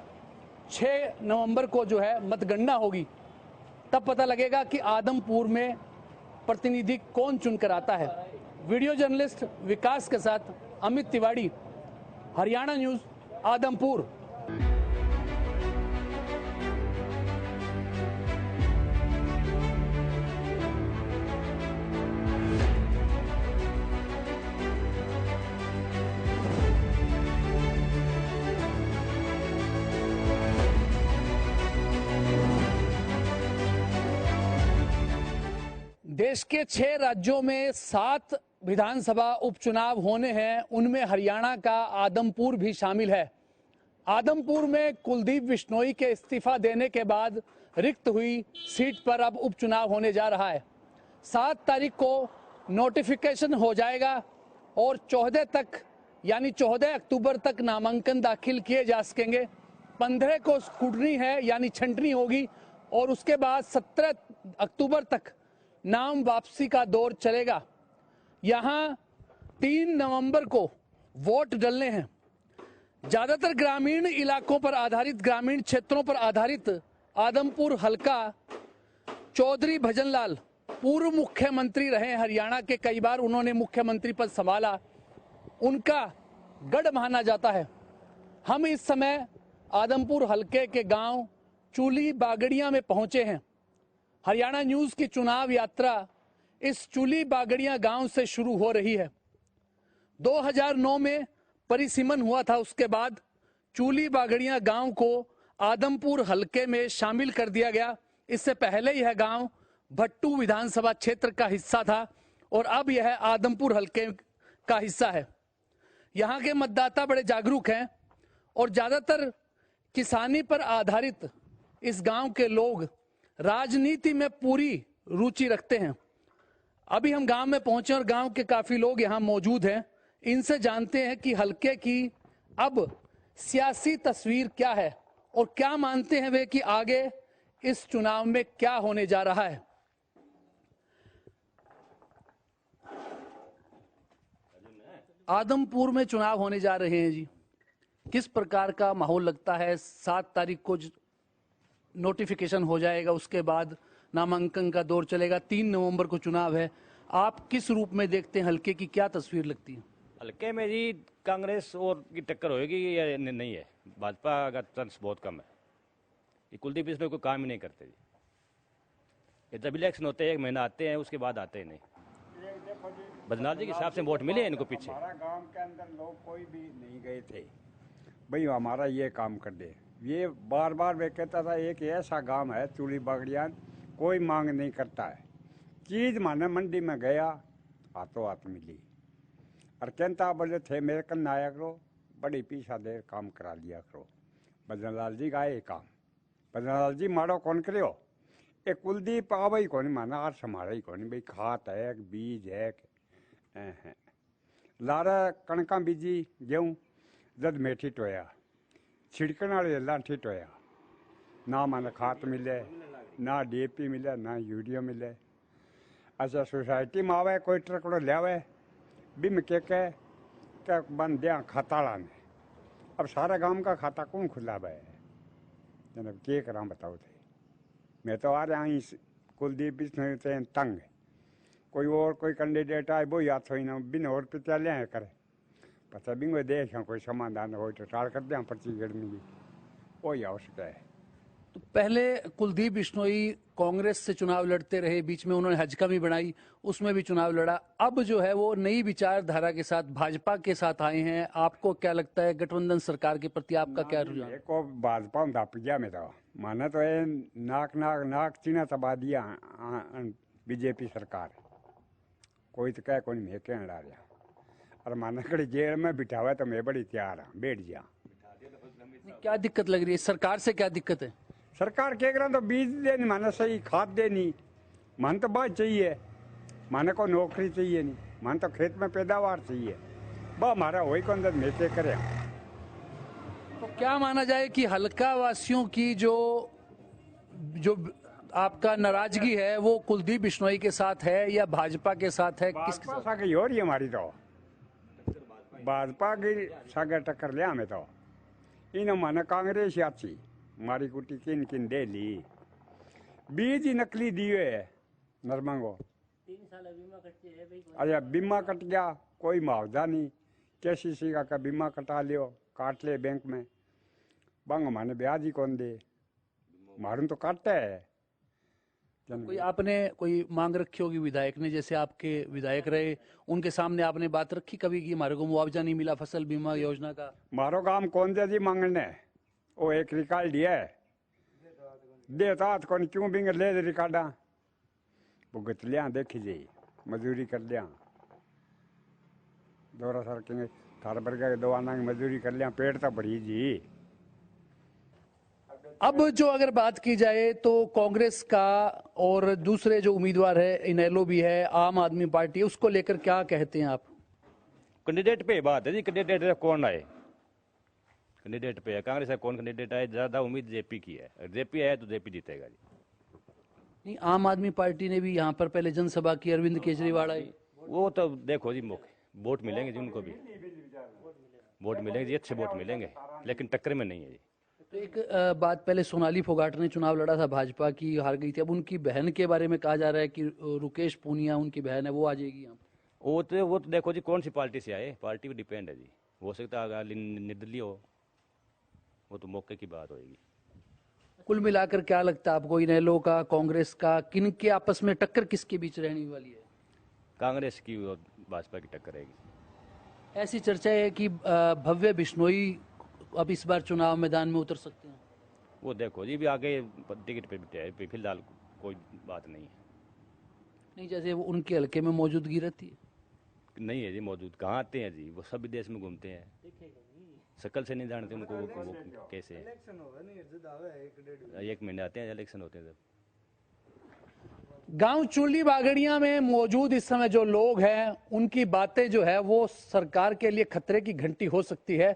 6 नवंबर को जो है मतगणना होगी, तब पता लगेगा कि आदमपुर में प्रतिनिधि कौन चुनकर आता है। वीडियो जर्नलिस्ट विकास के साथ अमित तिवारी, हरियाणा न्यूज़, आदमपुर। देश के 6 राज्यों में 7 विधानसभा उपचुनाव होने हैं, उनमें हरियाणा का आदमपुर भी शामिल है। आदमपुर में कुलदीप बिश्नोई के इस्तीफा देने के बाद रिक्त हुई सीट पर अब उपचुनाव होने जा रहा है। 7 तारीख को नोटिफिकेशन हो जाएगा और 14 तक यानी 14 अक्टूबर तक नामांकन दाखिल किए जा सकेंगे। 15 को स्क्रूटनी है यानी छंटनी होगी और उसके बाद 17 अक्टूबर तक नाम वापसी का दौर चलेगा। यहाँ 3 नवंबर को वोट डलने हैं। ज्यादातर ग्रामीण इलाकों पर आधारित, ग्रामीण क्षेत्रों पर आधारित आदमपुर हल्का चौधरी भजनलाल पूर्व मुख्यमंत्री रहे हरियाणा के, कई बार उन्होंने मुख्यमंत्री पद संभाला, उनका गढ़ माना जाता है। हम इस समय आदमपुर हलके के गांव चूली बागड़िया में पहुंचे हैं। हरियाणा न्यूज की चुनाव यात्रा इस चूली बागड़िया गांव से शुरू हो रही है। 2009 में परिसीमन हुआ था, उसके बाद चूली बागड़िया गांव को आदमपुर हलके में शामिल कर दिया गया। इससे पहले यह गांव भट्टू विधानसभा क्षेत्र का हिस्सा था और अब यह आदमपुर हलके का हिस्सा है। यहाँ के मतदाता बड़े जागरूक हैं और ज्यादातर किसानी पर आधारित इस गांव के लोग राजनीति में पूरी रुचि रखते हैं। अभी हम गांव में पहुंचे और गांव के काफी लोग यहाँ मौजूद हैं। इनसे जानते हैं कि हलके की अब सियासी तस्वीर क्या है और क्या मानते हैं वे कि आगे इस चुनाव में क्या होने जा रहा है। आदमपुर में चुनाव होने जा रहे हैं जी, किस प्रकार का माहौल लगता है? 7 तारीख को नोटिफिकेशन हो जाएगा, उसके बाद नामांकन का दौर चलेगा, 3 नवंबर को चुनाव है। आप किस रूप में देखते हैं? हल्के की क्या तस्वीर लगती है? हल्के में जी कांग्रेस और की टक्कर होगी या नहीं है? भाजपा का चांस बहुत कम है। ये कुलदीप इसमें कोई काम ही नहीं करते जी। ये जब इलेक्शन होते हैं 1 महीना आते हैं, उसके बाद आते ही नहीं। बदनाल जी के हिसाब से वोट मिले इनको पीछे। हमारा गांव के अंदर लोग कोई भी नहीं गए थे भाई हमारा ये काम कर दे। ये बार बार वे कहता था एक ऐसा गांव है चूली बागड़ियान, कोई मांग नहीं करता है। चीज माने मंडी में गया हाथों हाथ मिली और कहता बोले थे मेरे कन आया करो, बड़ी पीछा देर काम करा लिया करो। बदनलाल जी का ये काम, बदनलाल जी मारो कौन करो? एक कुलदीप आवा ही कौन माना आर समारा ही कौन भाई। खात है बीज है लारा कणका बीजी गेहूं जद मेठी टोया छिड़कने वाले लाठी टोया ना माना खाद मिले ना डीएपी मिले ना यूरिया मिले। अच्छा सोसाइटी में आवे कोई ट्रकड़ो ले आवे बिम के बन दिया खाताड़ा ने। अब सारा गांव का खाता कौन खुला है जनाब के करा बताओ थे। मैं तो आ रहा कुलदीप बिश्नोई से तंग कोई और कोई कैंडिडेट आए वो याद हो ना बिन और पिता ले करे पता बिंगो देख कोई समाधान हो तो टाल कर दिया पर्ची गर्मी की वो ही आवश्यक है। तो पहले कुलदीप बिश्नोई कांग्रेस से चुनाव लड़ते रहे, बीच में उन्होंने हजका भी बनाई, उसमें भी चुनाव लड़ा। अब जो है वो नई विचारधारा के साथ भाजपा के साथ आए हैं। आपको क्या लगता है गठबंधन सरकार के प्रति आपका क्या रुझान? को भाजपा में दाप गया मैं तो माना तो है नाक चीना तबा दिया बीजेपी सरकार। कोई तो कह कोई मैं कहने ला रहा और माना कड़ी जेल में बिठावा तो मैं बड़ी तैयार हाँ बैठ जा। क्या दिक्कत लग रही है सरकार से? क्या दिक्कत है? सरकार कह रहा तो बीज देनी माना सही खाद देनी मन तो बात चाहिए, माने को नौकरी चाहिए नहीं, मन तो खेत में पैदावार चाहिए बा हमारा वही कौन मैं तय करे। तो क्या माना जाए कि हल्का वासियों की जो आपका नाराजगी है वो कुलदीप बिश्नोई के साथ है या भाजपा के साथ है? किसके साथ? साथ हो रही है हमारी तो भाजपा की सागे टक्कर लिया हमें तो इन माने कांग्रेस याची मारी कुटी किन किन दे ली बीज ही नकली दिए है नरमंगो 3 साल बीमा कटती है भाई। अरे बीमा कट गया कोई मुआवजा नहीं, केसीसी का बीमा कटा लियो काट ले बैंक में बंग माने ब्याज ही कौन दे मारून तो काटता है। कोई आपने कोई मांग रखी होगी विधायक ने, जैसे आपके विधायक रहे उनके सामने आपने बात रखी कभी कि हमारे को मुआवजा नहीं मिला फसल बीमा योजना का? मारो काम कौन दे जी मांगने वो एक रिकॉर्ड दिया है देता कौन क्यों बिंग ले रिकॉर्डा भुगत लिया देखी जी मजदूरी कर लिया दौरा सर के थार पर गए 2 आना की मजदूरी कर लिया पेट तो बढ़ी जी। अब जो अगर बात की जाए तो कांग्रेस का और दूसरे जो उम्मीदवार है इनेलो भी है, आम आदमी पार्टी, उसको लेकर क्या कहते हैं आप? कैंडिडेट पे बात है जी, कैंडिडेट कौन आए कैंडिडेट पे है। कांग्रेस का कौन कैंडिडेट आए, ज्यादा उम्मीद जेपी की है। अगर जेपी आए तो जेपी जीतेगा जी। नहीं, आम आदमी पार्टी ने भी यहाँ पर पहले जनसभा की, अरविंद केजरीवाल आए। वो तो देखो जी मौके वोट मिलेंगे जी, उनको भी वोट मिलेंगे जी, अच्छे वोट मिलेंगे लेकिन टक्कर में नहीं है जी। तो एक बात, पहले सोनाली फोगाट ने चुनाव लड़ा था, भाजपा की हार गई थी। अब उनकी बहन के बारे में कहा जा रहा है कि रुकेश पूनिया उनकी बहन है, वो आ जाएगी यहाँ। वो तो देखो जी कौन सी पार्टी से आए, पार्टी पे डिपेंड है जी। हो सकता है निर्दलीय हो, वो तो मौके की बात होगी। कुल मिलाकर क्या लगता है आपको, इनेलो का, कांग्रेस का, किन के आपस में टक्कर किसके बीच रहने वाली है? कांग्रेस की और भाजपा की टक्कर रहेगी। ऐसी चर्चा है कि भव्य बिश्नोई अब इस बार चुनाव मैदान में उतर सकते हैं। वो देखो जी, भी आगे टिकट पे बिटे है, फिलहाल कोई बात नहीं है। नहीं, जैसे वो उनके हल्के में मौजूदगी रहती है। नहीं है जी मौजूद, कहाँ आते हैं जी, वो सभी देश में घूमते हैं, शकल से नहीं जानते उनको वो कैसे। एक महीने आते हैं, इलेक्शन होते हैं जब। गांव चूली बागड़िया में मौजूद इस समय जो लोग हैं, उनकी बातें जो है वो सरकार के लिए खतरे की घंटी हो सकती है।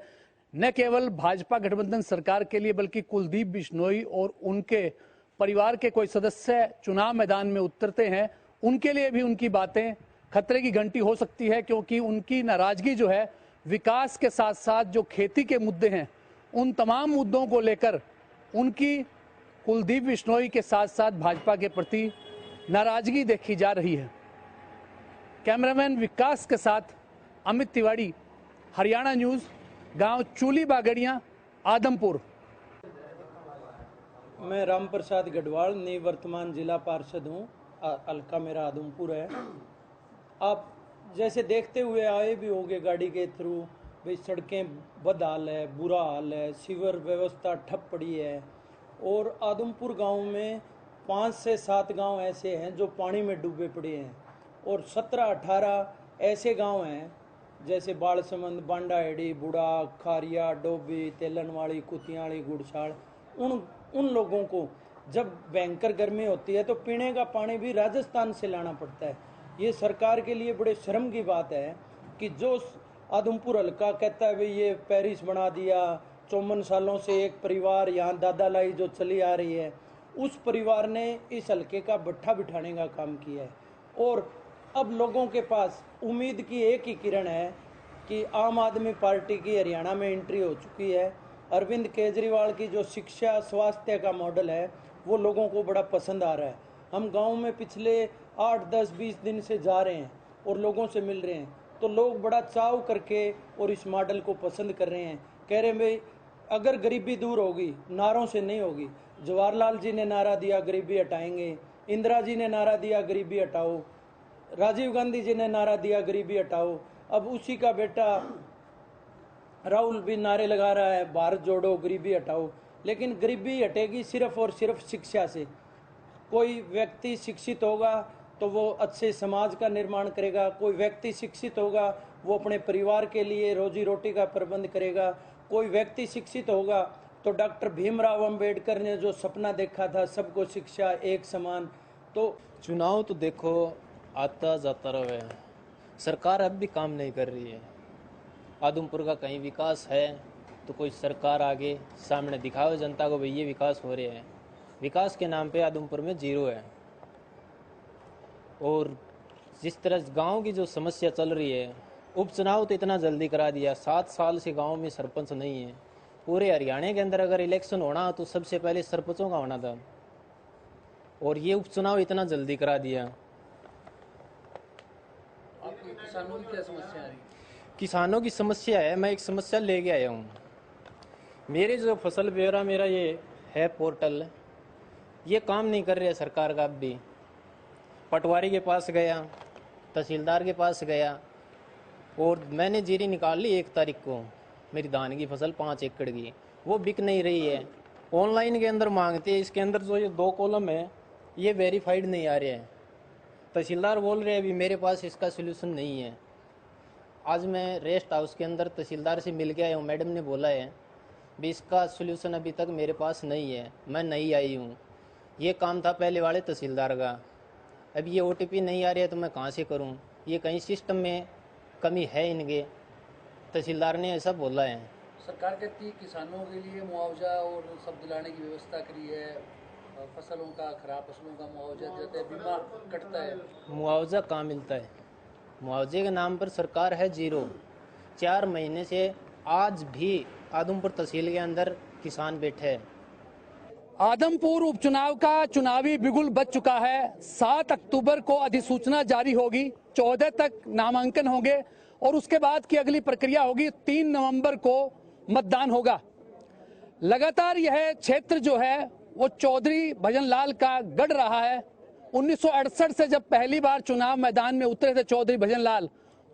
न केवल भाजपा गठबंधन सरकार के लिए, बल्कि कुलदीप बिश्नोई और उनके परिवार के कोई सदस्य चुनाव मैदान में उतरते हैं, उनके लिए भी उनकी बातें खतरे की घंटी हो सकती है, क्योंकि उनकी नाराजगी जो है विकास के साथ साथ जो खेती के मुद्दे हैं, उन तमाम मुद्दों को लेकर उनकी कुलदीप बिश्नोई के साथ साथ भाजपा के प्रति नाराजगी देखी जा रही है। कैमरामैन विकास के साथ अमित तिवारी, हरियाणा न्यूज़, गांव चूली बागड़िया, आदमपुर। मैं राम प्रसाद गढ़वाल, निवर्तमान जिला पार्षद हूँ। हल्का मेरा आदमपुर है। आप जैसे देखते हुए आए भी होंगे गाड़ी के थ्रू, भाई सड़कें बद हाल है, बुरा हाल है, सीवर व्यवस्था ठप पड़ी है। और आदमपुर गांव में 5 से 7 गांव ऐसे हैं जो पानी में डूबे पड़े हैं, और 17-18 ऐसे गांव हैं जैसे बालसमंद, बांडाहेड़ी, बुढ़ा, खारिया, डोबी, तेलनवाड़ी, कुतियाड़ी, गुड़साड़। उन लोगों को जब भयंकर गर्मी होती है तो पीने का पानी भी राजस्थान से लाना पड़ता है। ये सरकार के लिए बड़े शर्म की बात है कि जो आदमपुर हल्का कहता है भाई ये पेरिस बना दिया, 54 सालों से एक परिवार यहाँ दादा लाई जो चली आ रही है, उस परिवार ने इस हल्के का भट्ठा बिठाने का काम किया है। और अब लोगों के पास उम्मीद की एक ही किरण है कि आम आदमी पार्टी की हरियाणा में एंट्री हो चुकी है। अरविंद केजरीवाल की जो शिक्षा स्वास्थ्य का मॉडल है वो लोगों को बड़ा पसंद आ रहा है। हम गांव में पिछले 8, 10, 20 दिन से जा रहे हैं और लोगों से मिल रहे हैं, तो लोग बड़ा चाव करके और इस मॉडल को पसंद कर रहे हैं। कह रहे हैं भाई अगर गरीबी दूर होगी, नारों से नहीं होगी। जवाहरलाल जी ने नारा दिया गरीबी हटाएंगे, इंदिरा जी ने नारा दिया गरीबी हटाओ, राजीव गांधी जी ने नारा दिया गरीबी हटाओ, अब उसी का बेटा राहुल भी नारे लगा रहा है भारत जोड़ो गरीबी हटाओ। लेकिन गरीबी हटेगी सिर्फ और सिर्फ शिक्षा से। कोई व्यक्ति शिक्षित होगा तो वो अच्छे समाज का निर्माण करेगा, कोई व्यक्ति शिक्षित होगा वो अपने परिवार के लिए रोजी रोटी का प्रबंध करेगा, कोई व्यक्ति शिक्षित होगा तो डॉक्टर भीमराव अंबेडकर ने जो सपना देखा था सबको शिक्षा एक समान। तो चुनाव तो देखो आता जाता रहे, सरकार अब भी काम नहीं कर रही है। आदमपुर का कहीं विकास है तो कोई सरकार आगे सामने दिखावे जनता को भाई ये विकास हो रहे हैं। विकास के नाम पे आदमपुर में 0 है। और जिस तरह गांव की जो समस्या चल रही है, उपचुनाव तो इतना जल्दी करा दिया, 7 साल से गांव में सरपंच नहीं है। पूरे हरियाणा के अंदर अगर इलेक्शन होना तो सबसे पहले सरपंचों का होना था, और ये उपचुनाव इतना जल्दी करा दिया। किसानों की क्या समस्या है? किसानों की समस्या है, मैं एक समस्या लेके आया हूँ। मेरे जो फसल ब्यौरा मेरा ये है पोर्टल, ये काम नहीं कर रही है सरकार का। अब भी पटवारी के पास गया, तहसीलदार के पास गया, और मैंने जीरी निकाल ली 1 तारीख को। मेरी धान की फसल 5 एकड़ की, वो बिक नहीं रही है। ऑनलाइन के अंदर मांगते हैं, इसके अंदर जो ये 2 कॉलम है ये वेरीफाइड नहीं आ रहे हैं। तहसीलदार बोल रहे हैं अभी मेरे पास इसका सोल्यूशन नहीं है। आज मैं रेस्ट हाउस के अंदर तहसीलदार से मिल के आया हूँ, मैडम ने बोला है भी इसका सोल्यूशन अभी तक मेरे पास नहीं है, मैं नई आई हूँ। ये काम था पहले वाले तहसीलदार का, अब ये OTP नहीं आ रही है तो मैं कहाँ से करूँ? ये कहीं सिस्टम में कमी है इनके, तहसीलदार ने ऐसा बोला है। सरकार कहती है किसानों के लिए मुआवजा और सब दिलाने की व्यवस्था करी है, फसलों का, खराब फसलों का मुआवजा देते हैं, बीमा कटता है। मुआवजा कहाँ मिलता है? मुआवजे के नाम पर सरकार है 0। 4 महीने से आज भी आदमपुर तहसील के अंदर किसान बैठे हैं। आदमपुर उपचुनाव का चुनावी बिगुल बज चुका है। 7 अक्टूबर को अधिसूचना जारी होगी, 14 तक नामांकन होंगे और उसके बाद की अगली प्रक्रिया होगी। 3 नवंबर को मतदान होगा। लगातार यह क्षेत्र जो है वो चौधरी भजनलाल का गढ़ रहा है। 1968 से जब पहली बार चुनाव मैदान में उतरे थे चौधरी भजनलाल,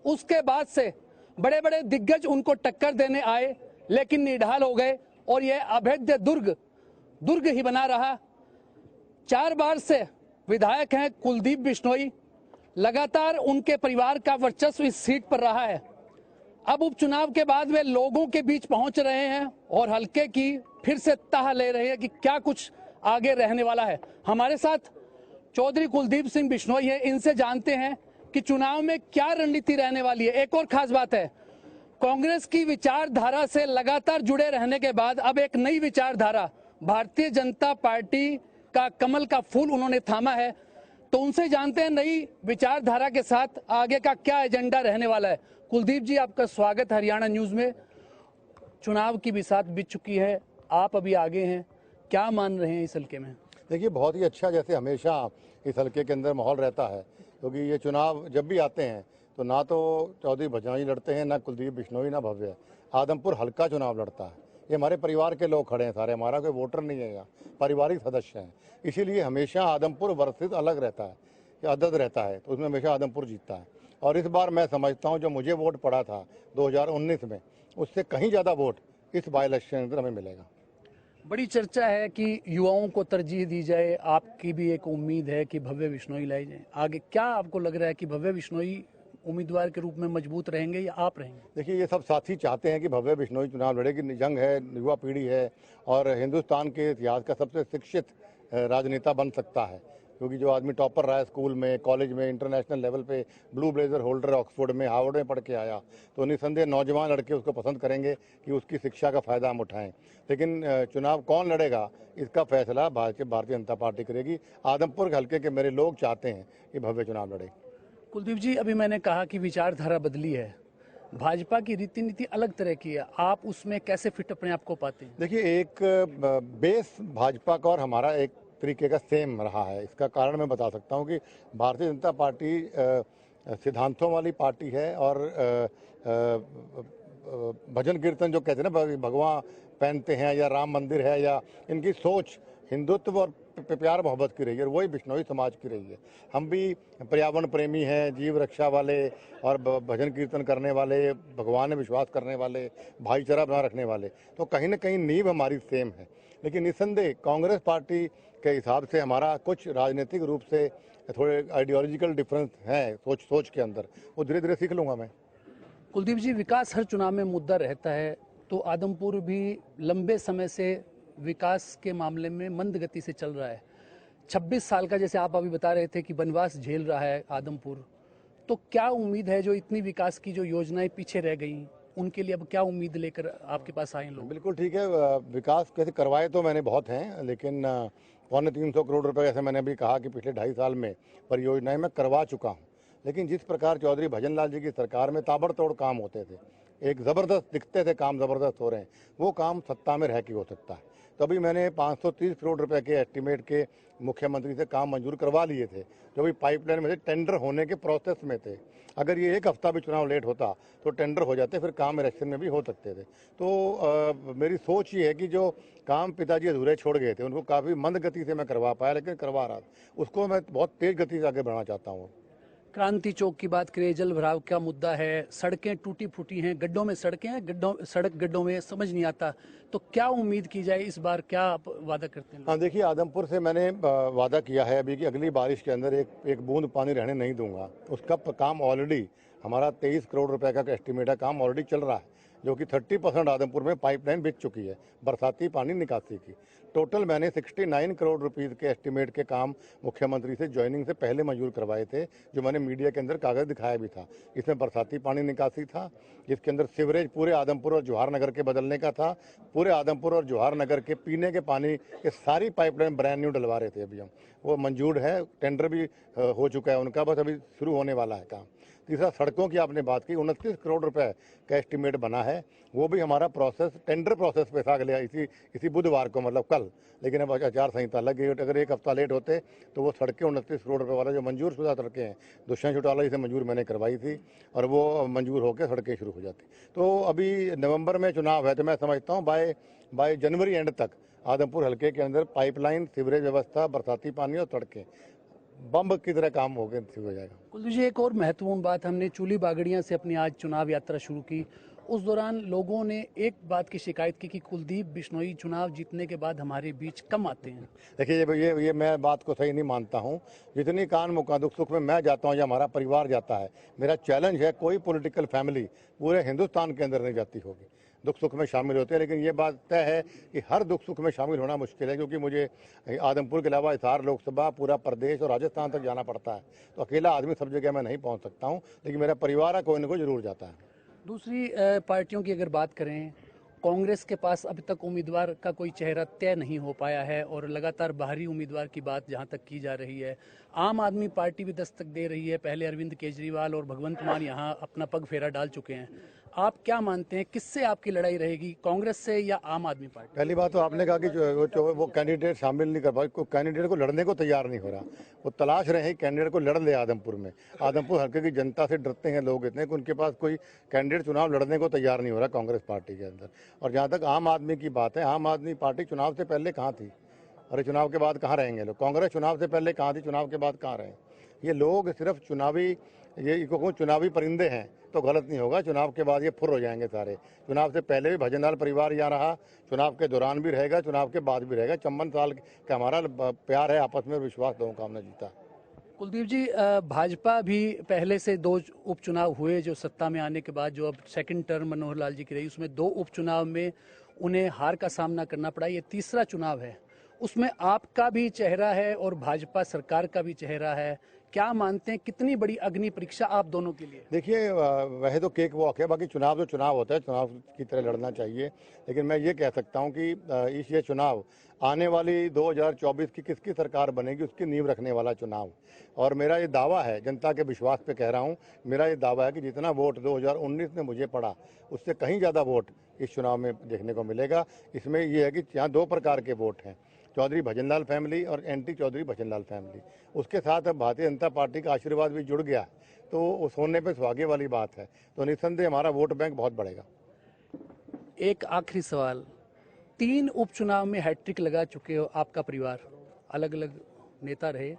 उसके बाद से बड़े बड़े दिग्गज उनको टक्कर देने आए, लेकिन निढाल हो गए और यह अभेद्य दुर्ग ही बना रहा। 4 बार से विधायक हैं कुलदीप बिश्नोई, लगातार उनके परिवार का वर्चस्व इस सीट पर रहा है। अब उपचुनाव के बाद वे लोगों के बीच पहुंच रहे हैं और हल्के की फिर से ताह ले रहे हैं कि क्या कुछ आगे रहने वाला है। हमारे साथ चौधरी कुलदीप सिंह बिश्नोई है, इनसे जानते हैं कि चुनाव में क्या रणनीति रहने वाली है। एक और खास बात है, कांग्रेस की विचारधारा से लगातार जुड़े रहने के बाद अब एक नई विचारधारा भारतीय जनता पार्टी का कमल का फूल उन्होंने थामा है, तो उनसे जानते हैं नई विचारधारा के साथ आगे का क्या एजेंडा रहने वाला है। कुलदीप जी, आपका स्वागत हरियाणा न्यूज में। चुनाव की बिसात बीत चुकी है, आप अभी आगे हैं, क्या मान रहे हैं इस हल्के में? देखिए, बहुत ही अच्छा, जैसे हमेशा इस हल्के के अंदर माहौल रहता है, क्योंकि ये चुनाव जब भी आते हैं तो ना तो चौधरी भजनलाल लड़ते हैं, ना कुलदीप बिश्नोई, ना भव्य। आदमपुर हल्का चुनाव लड़ता है। ये हमारे परिवार के लोग खड़े हैं सारे, हमारा कोई वोटर नहीं है, यहाँ पारिवारिक सदस्य हैं। इसीलिए हमेशा आदमपुर वर्सेस अलग रहता है, अदद रहता है, तो उसमें हमेशा आदमपुर जीतता है। और इस बार मैं समझता हूँ जो मुझे वोट पड़ा था 2019 में, उससे कहीं ज़्यादा वोट इस बाई इलेक्शन के अंदर हमें मिलेगा। बड़ी चर्चा है कि युवाओं को तरजीह दी जाए, आपकी भी एक उम्मीद है कि भव्य बिश्नोई लाई जाए आगे। क्या आपको लग रहा है कि भव्य बिश्नोई उम्मीदवार के रूप में मजबूत रहेंगे या आप रहेंगे? देखिए, ये सब साथी चाहते हैं कि भव्य बिश्नोई चुनाव लड़े, कि जंग है, युवा पीढ़ी है और हिंदुस्तान के इतिहास का सबसे शिक्षित राजनेता बन सकता है, क्योंकि जो आदमी टॉपर रहा है स्कूल में, कॉलेज में, इंटरनेशनल लेवल पे ब्लू ब्लेजर होल्डर ऑक्सफोर्ड में, हार्वर्ड में पढ़ के आया, तो निसंदेह नौजवान लड़के उसको पसंद करेंगे कि उसकी शिक्षा का फायदा हम उठाएं। लेकिन चुनाव कौन लड़ेगा इसका फैसला भारतीय जनता पार्टी करेगी। आदमपुर के हल्के के मेरे लोग चाहते हैं कि भव्य चुनाव लड़े। कुलदीप जी, अभी मैंने कहा कि विचारधारा बदली है, भाजपा की रीति नीति अलग तरह की है, आप उसमें कैसे फिट अपने आप को पाते हैं? देखिए, एक बेस भाजपा का और हमारा एक तरीके का सेम रहा है। इसका कारण मैं बता सकता हूँ कि भारतीय जनता पार्टी सिद्धांतों वाली पार्टी है और भजन कीर्तन जो कहते हैं ना, भगवान पहनते हैं या राम मंदिर है, या इनकी सोच हिंदुत्व और प्यार मोहब्बत की रही है, और वही बिश्नोई समाज की रही है। हम भी पर्यावरण प्रेमी हैं, जीव रक्षा वाले और भजन कीर्तन करने वाले, भगवान में विश्वास करने वाले, भाईचारा बना रखने वाले, तो कहीं ना कहीं नींव हमारी सेम है। लेकिन निस्संदेह कांग्रेस पार्टी के हिसाब से हमारा कुछ राजनीतिक रूप से थोड़े आइडियोलॉजिकल डिफरेंस है सोच के अंदर, वो धीरे धीरे सीख लूँगा मैं। कुलदीप जी, विकास हर चुनाव में मुद्दा रहता है, तो आदमपुर भी लंबे समय से विकास के मामले में मंद गति से चल रहा है। 26 साल का, जैसे आप अभी बता रहे थे कि वनवास झेल रहा है आदमपुर, तो क्या उम्मीद है जो इतनी विकास की जो योजनाएं पीछे रह गई, उनके लिए अब क्या उम्मीद लेकर आपके पास आए लोग? बिल्कुल ठीक है, विकास कैसे करवाए तो मैंने बहुत हैं, लेकिन 350 करोड़ रुपए, जैसे मैंने अभी कहा कि पिछले 2.5 साल में परियोजनाएं मैं करवा चुका हूँ। लेकिन जिस प्रकार चौधरी भजनलाल जी की सरकार में ताबड़तोड़ काम होते थे, एक ज़बरदस्त दिखते थे काम, ज़बरदस्त हो रहे हैं, वो काम सत्ता में रह के हो सकता है। तो अभी मैंने 530 करोड़ रुपए के एस्टीमेट के मुख्यमंत्री से काम मंजूर करवा लिए थे, जो भी पाइपलाइन में से टेंडर होने के प्रोसेस में थे। अगर ये एक हफ्ता भी चुनाव लेट होता तो टेंडर हो जाते, फिर काम इलेक्शन में भी हो सकते थे। तो मेरी सोच ये है कि जो काम पिताजी अधूरे छोड़ गए थे, उनको काफ़ी मंद गति से मैं करवा पाया, लेकिन करवा रहा था, उसको मैं बहुत तेज गति से आगे बढ़ाना चाहता हूँ। क्रांति चौक की बात करें, जल भराव का मुद्दा है, सड़कें टूटी फूटी हैं, गड्ढों में सड़कें हैं, सड़क गड्ढों में समझ नहीं आता, तो क्या उम्मीद की जाए इस बार, क्या आप वादा करते हैं? हाँ, देखिए, आदमपुर से मैंने वादा किया है अभी कि अगली बारिश के अंदर एक बूंद पानी रहने नहीं दूंगा। उसका काम ऑलरेडी हमारा 23 करोड़ रुपए का एस्टीमेट है, काम ऑलरेडी चल रहा है, जो कि 30% आदमपुर में पाइपलाइन बिक चुकी है बरसाती पानी निकासी की। टोटल मैंने 69 करोड़ रुपीस के एस्टीमेट के काम मुख्यमंत्री से ज्वाइनिंग से पहले मंजूर करवाए थे, जो मैंने मीडिया के अंदर कागज दिखाया भी था। इसमें बरसाती पानी निकासी था, जिसके अंदर सीवरेज पूरे आदमपुर और जवाहर नगर के बदलने का था, पूरे आदमपुर और जवाहर नगर के पीने के पानी के सारी पाइपलाइन ब्रांड न्यू डलवा रहे थे। अभी हम वो मंजूर है, टेंडर भी हो चुका है उनका, बस अभी शुरू होने वाला है काम। तीसरा, सड़कों की आपने बात की, 29 करोड़ रुपए का एस्टिमेट बना है, वो भी हमारा प्रोसेस टेंडर प्रोसेस पे था अगले इसी बुधवार को, मतलब कल, लेकिन अब आचार संहिता लग गई। अगर एक हफ्ता लेट होते तो वो सड़कें 29 करोड़ रुपए वाला जो मंजूर शुदा सड़कें हैं, दुष्यंत चौटाला जी से मंजूर मैंने करवाई थी और वो मंजूर होकर सड़कें शुरू हो जाती। तो अभी नवंबर में चुनाव है, तो मैं समझता हूँ बाय जनवरी एंड तक आदमपुर हल्के के अंदर पाइपलाइन, सीवरेज व्यवस्था, बरसाती पानी और सड़कें बम की तरह काम हो जाएगा। कुलदीप जी, एक और महत्वपूर्ण बात, हमने चूली बागड़ियां से अपनी आज चुनाव यात्रा शुरू की। उस दौरान लोगों ने एक बात की शिकायत की कि कुलदीप बिश्नोई चुनाव जीतने के बाद हमारे बीच कम आते हैं। देखिए, ये मैं बात को सही नहीं मानता हूँ। जितनी कान मुका दुख सुख में मैं जाता हूँ या हमारा परिवार जाता है, मेरा चैलेंज है कोई पॉलिटिकल फैमिली पूरे हिंदुस्तान के अंदर नहीं जाती होगी, दुख सुख में शामिल होते हैं। लेकिन ये बात तय है कि हर दुख सुख में शामिल होना मुश्किल है, क्योंकि मुझे आदमपुर के अलावा हिसार लोकसभा, पूरा प्रदेश और राजस्थान तक जाना पड़ता है। तो अकेला आदमी सब जगह मैं नहीं पहुंच सकता हूं, लेकिन मेरा परिवार है, कोई न कोई जरूर जाता है। दूसरी पार्टियों की अगर बात करें, कांग्रेस के पास अभी तक उम्मीदवार का कोई चेहरा तय नहीं हो पाया है और लगातार बाहरी उम्मीदवार की बात जहां तक की जा रही है। आम आदमी पार्टी भी दस्तक दे रही है, पहले अरविंद केजरीवाल और भगवंत मान यहां अपना पग फेरा डाल चुके हैं। आप क्या मानते हैं, किससे आपकी लड़ाई रहेगी, कांग्रेस से या आम आदमी पार्टी? पहली बात तो आपने कहा कि वो कैंडिडेट शामिल नहीं कर पाए, कैंडिडेट को लड़ने को तैयार नहीं हो रहा। वो तलाश रहे हैं कैंडिडेट को लड़ ले आदमपुर में। आदमपुर हल्के की जनता से डरते हैं लोग इतने कि उनके पास कोई कैंडिडेट चुनाव लड़ने को तैयार नहीं हो रहा कांग्रेस पार्टी के अंदर। और जहाँ तक आम आदमी की बात है, आम आदमी पार्टी चुनाव से पहले कहाँ थी, अरे चुनाव के बाद कहाँ रहेंगे लोग? कांग्रेस चुनाव से पहले कहाँ थी, चुनाव के बाद कहाँ रहे? ये लोग सिर्फ चुनावी परिंदे हैं तो गलत नहीं होगा। चुनाव के बाद ये फुर हो जाएंगे सारे। चुनाव से पहले भी भजनलाल परिवार यहाँ रहा, चुनाव के दौरान भी रहेगा, चुनाव के बाद भी रहेगा। 54 साल का हमारा प्यार है आपस में, विश्वास दोनों का हमने जीता। कुलदीप जी, भाजपा भी पहले से 2 उपचुनाव हुए जो सत्ता में आने के बाद, जो अब सेकंड टर्म मनोहर लाल जी की रही, उसमें 2 उपचुनाव में उन्हें हार का सामना करना पड़ा। ये तीसरा चुनाव है, उसमें आपका भी चेहरा है और भाजपा सरकार का भी चेहरा है। क्या मानते हैं, कितनी बड़ी अग्नि परीक्षा आप दोनों के लिए? देखिए, वह तो केक वॉक है, बाकी चुनाव तो चुनाव होता है, चुनाव की तरह लड़ना चाहिए। लेकिन मैं ये कह सकता हूँ कि ये चुनाव आने वाली 2024 की किसकी सरकार बनेगी उसकी नींव रखने वाला चुनाव। और मेरा ये दावा है, जनता के विश्वास पे कह रहा हूँ, मेरा ये दावा है कि जितना वोट 2019 में मुझे पड़ा उससे कहीं ज़्यादा वोट इस चुनाव में देखने को मिलेगा। इसमें यह है कि यहाँ 2 प्रकार के वोट हैं, चौधरी भजनलाल फैमिली और एंटी चौधरी भजनलाल फैमिली। उसके साथ अब भारतीय जनता पार्टी का आशीर्वाद भी जुड़ गया, तो सोने पे सुहागे वाली बात है। तो निस्संदेह हमारा वोट बैंक बहुत बढ़ेगा। एक आखिरी सवाल, 3 उपचुनाव में हैट्रिक लगा चुके हो आपका परिवार, अलग अलग नेता रहे,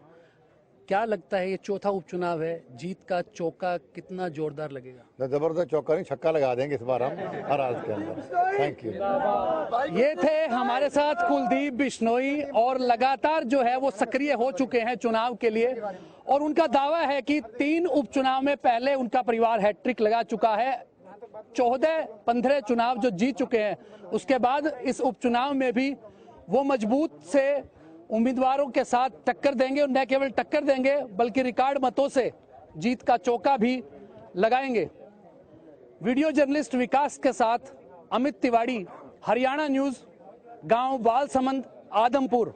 क्या लगता है ये चौथा उपचुनाव है, जीत का चौका कितना जोरदार लगेगा? जबरदस्त चौका नहीं, छक्का लगा देंगे इस बार हम हर हाल के अंदर। Thank you. ये थे हमारे साथ कुलदीप बिश्नोई, और लगातार जो है वो सक्रिय हो चुके हैं चुनाव के लिए, और उनका दावा है कि 3 उपचुनाव में पहले उनका परिवार हैट्रिक लगा चुका है। 14-15 चुनाव जो जीत चुके हैं, उसके बाद इस उपचुनाव में भी वो मजबूत से उम्मीदवारों के साथ टक्कर देंगे, और न केवल टक्कर देंगे बल्कि रिकॉर्ड मतों से जीत का चौका भी लगाएंगे। वीडियो जर्नलिस्ट विकास के साथ अमित तिवारी, हरियाणा न्यूज, गांव बालसमंद, आदमपुर।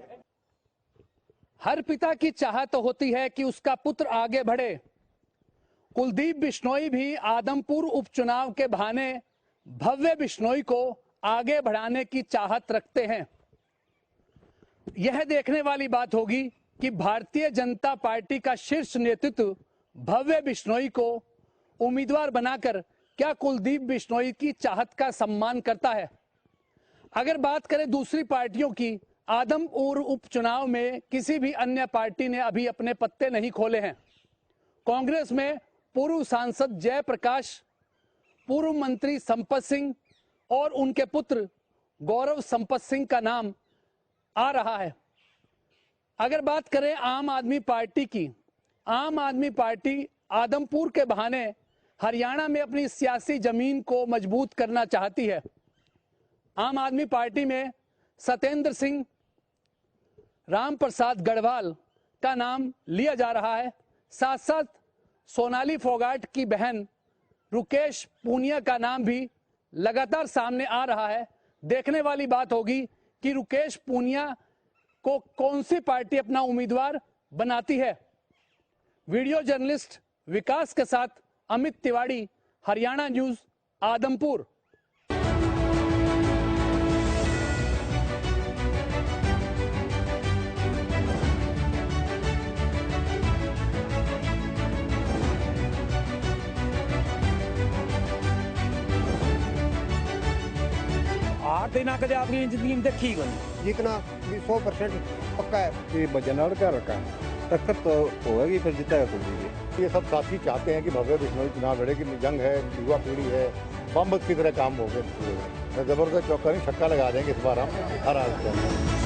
हर पिता की चाहत तो होती है कि उसका पुत्र आगे बढ़े। कुलदीप बिश्नोई भी आदमपुर उपचुनाव के बहाने भव्य बिश्नोई को आगे बढ़ाने की चाहत रखते हैं। यह देखने वाली बात होगी कि भारतीय जनता पार्टी का शीर्ष नेतृत्व भव्य बिश्नोई को उम्मीदवार बनाकर क्या कुलदीप बिश्नोई की चाहत का सम्मान करता है। अगर बात करें दूसरी पार्टियों की, आदमपुर उपचुनाव में किसी भी अन्य पार्टी ने अभी अपने पत्ते नहीं खोले हैं। कांग्रेस में पूर्व सांसद जयप्रकाश, पूर्व मंत्री संपत सिंह और उनके पुत्र गौरव संपत सिंह का नाम आ रहा है। अगर बात करें आम आदमी पार्टी की, आम आदमी पार्टी आदमपुर के बहाने हरियाणा में अपनी सियासी जमीन को मजबूत करना चाहती है। आम आदमी पार्टी में सत्येंद्र सिंह, राम प्रसाद गढ़वाल का नाम लिया जा रहा है। साथ साथ सोनाली फोगाट की बहन रुकेश पूनिया का नाम भी लगातार सामने आ रहा है। देखने वाली बात होगी कि रुकेश पूनिया को कौन सी पार्टी अपना उम्मीदवार बनाती है। वीडियो जर्नलिस्ट विकास के साथ अमित तिवारी, हरियाणा न्यूज, आदमपुर। 8 दिन कदे आपकी जिंदगी में देखी कोई जितना 100% पक्का है। ये बजनाड़ क्या रखा है, टक्कर तो होगी, फिर जीतेगा कुलदीप। ये सब साथी चाहते हैं कि भव्य बिश्नोई चुनाव लड़े, कि जंग है, युवा पीढ़ी है, बम की तरह काम हो गए। जबरदस्त चौका नहीं, छक्का लगा देंगे इस बार हम हर हाल में।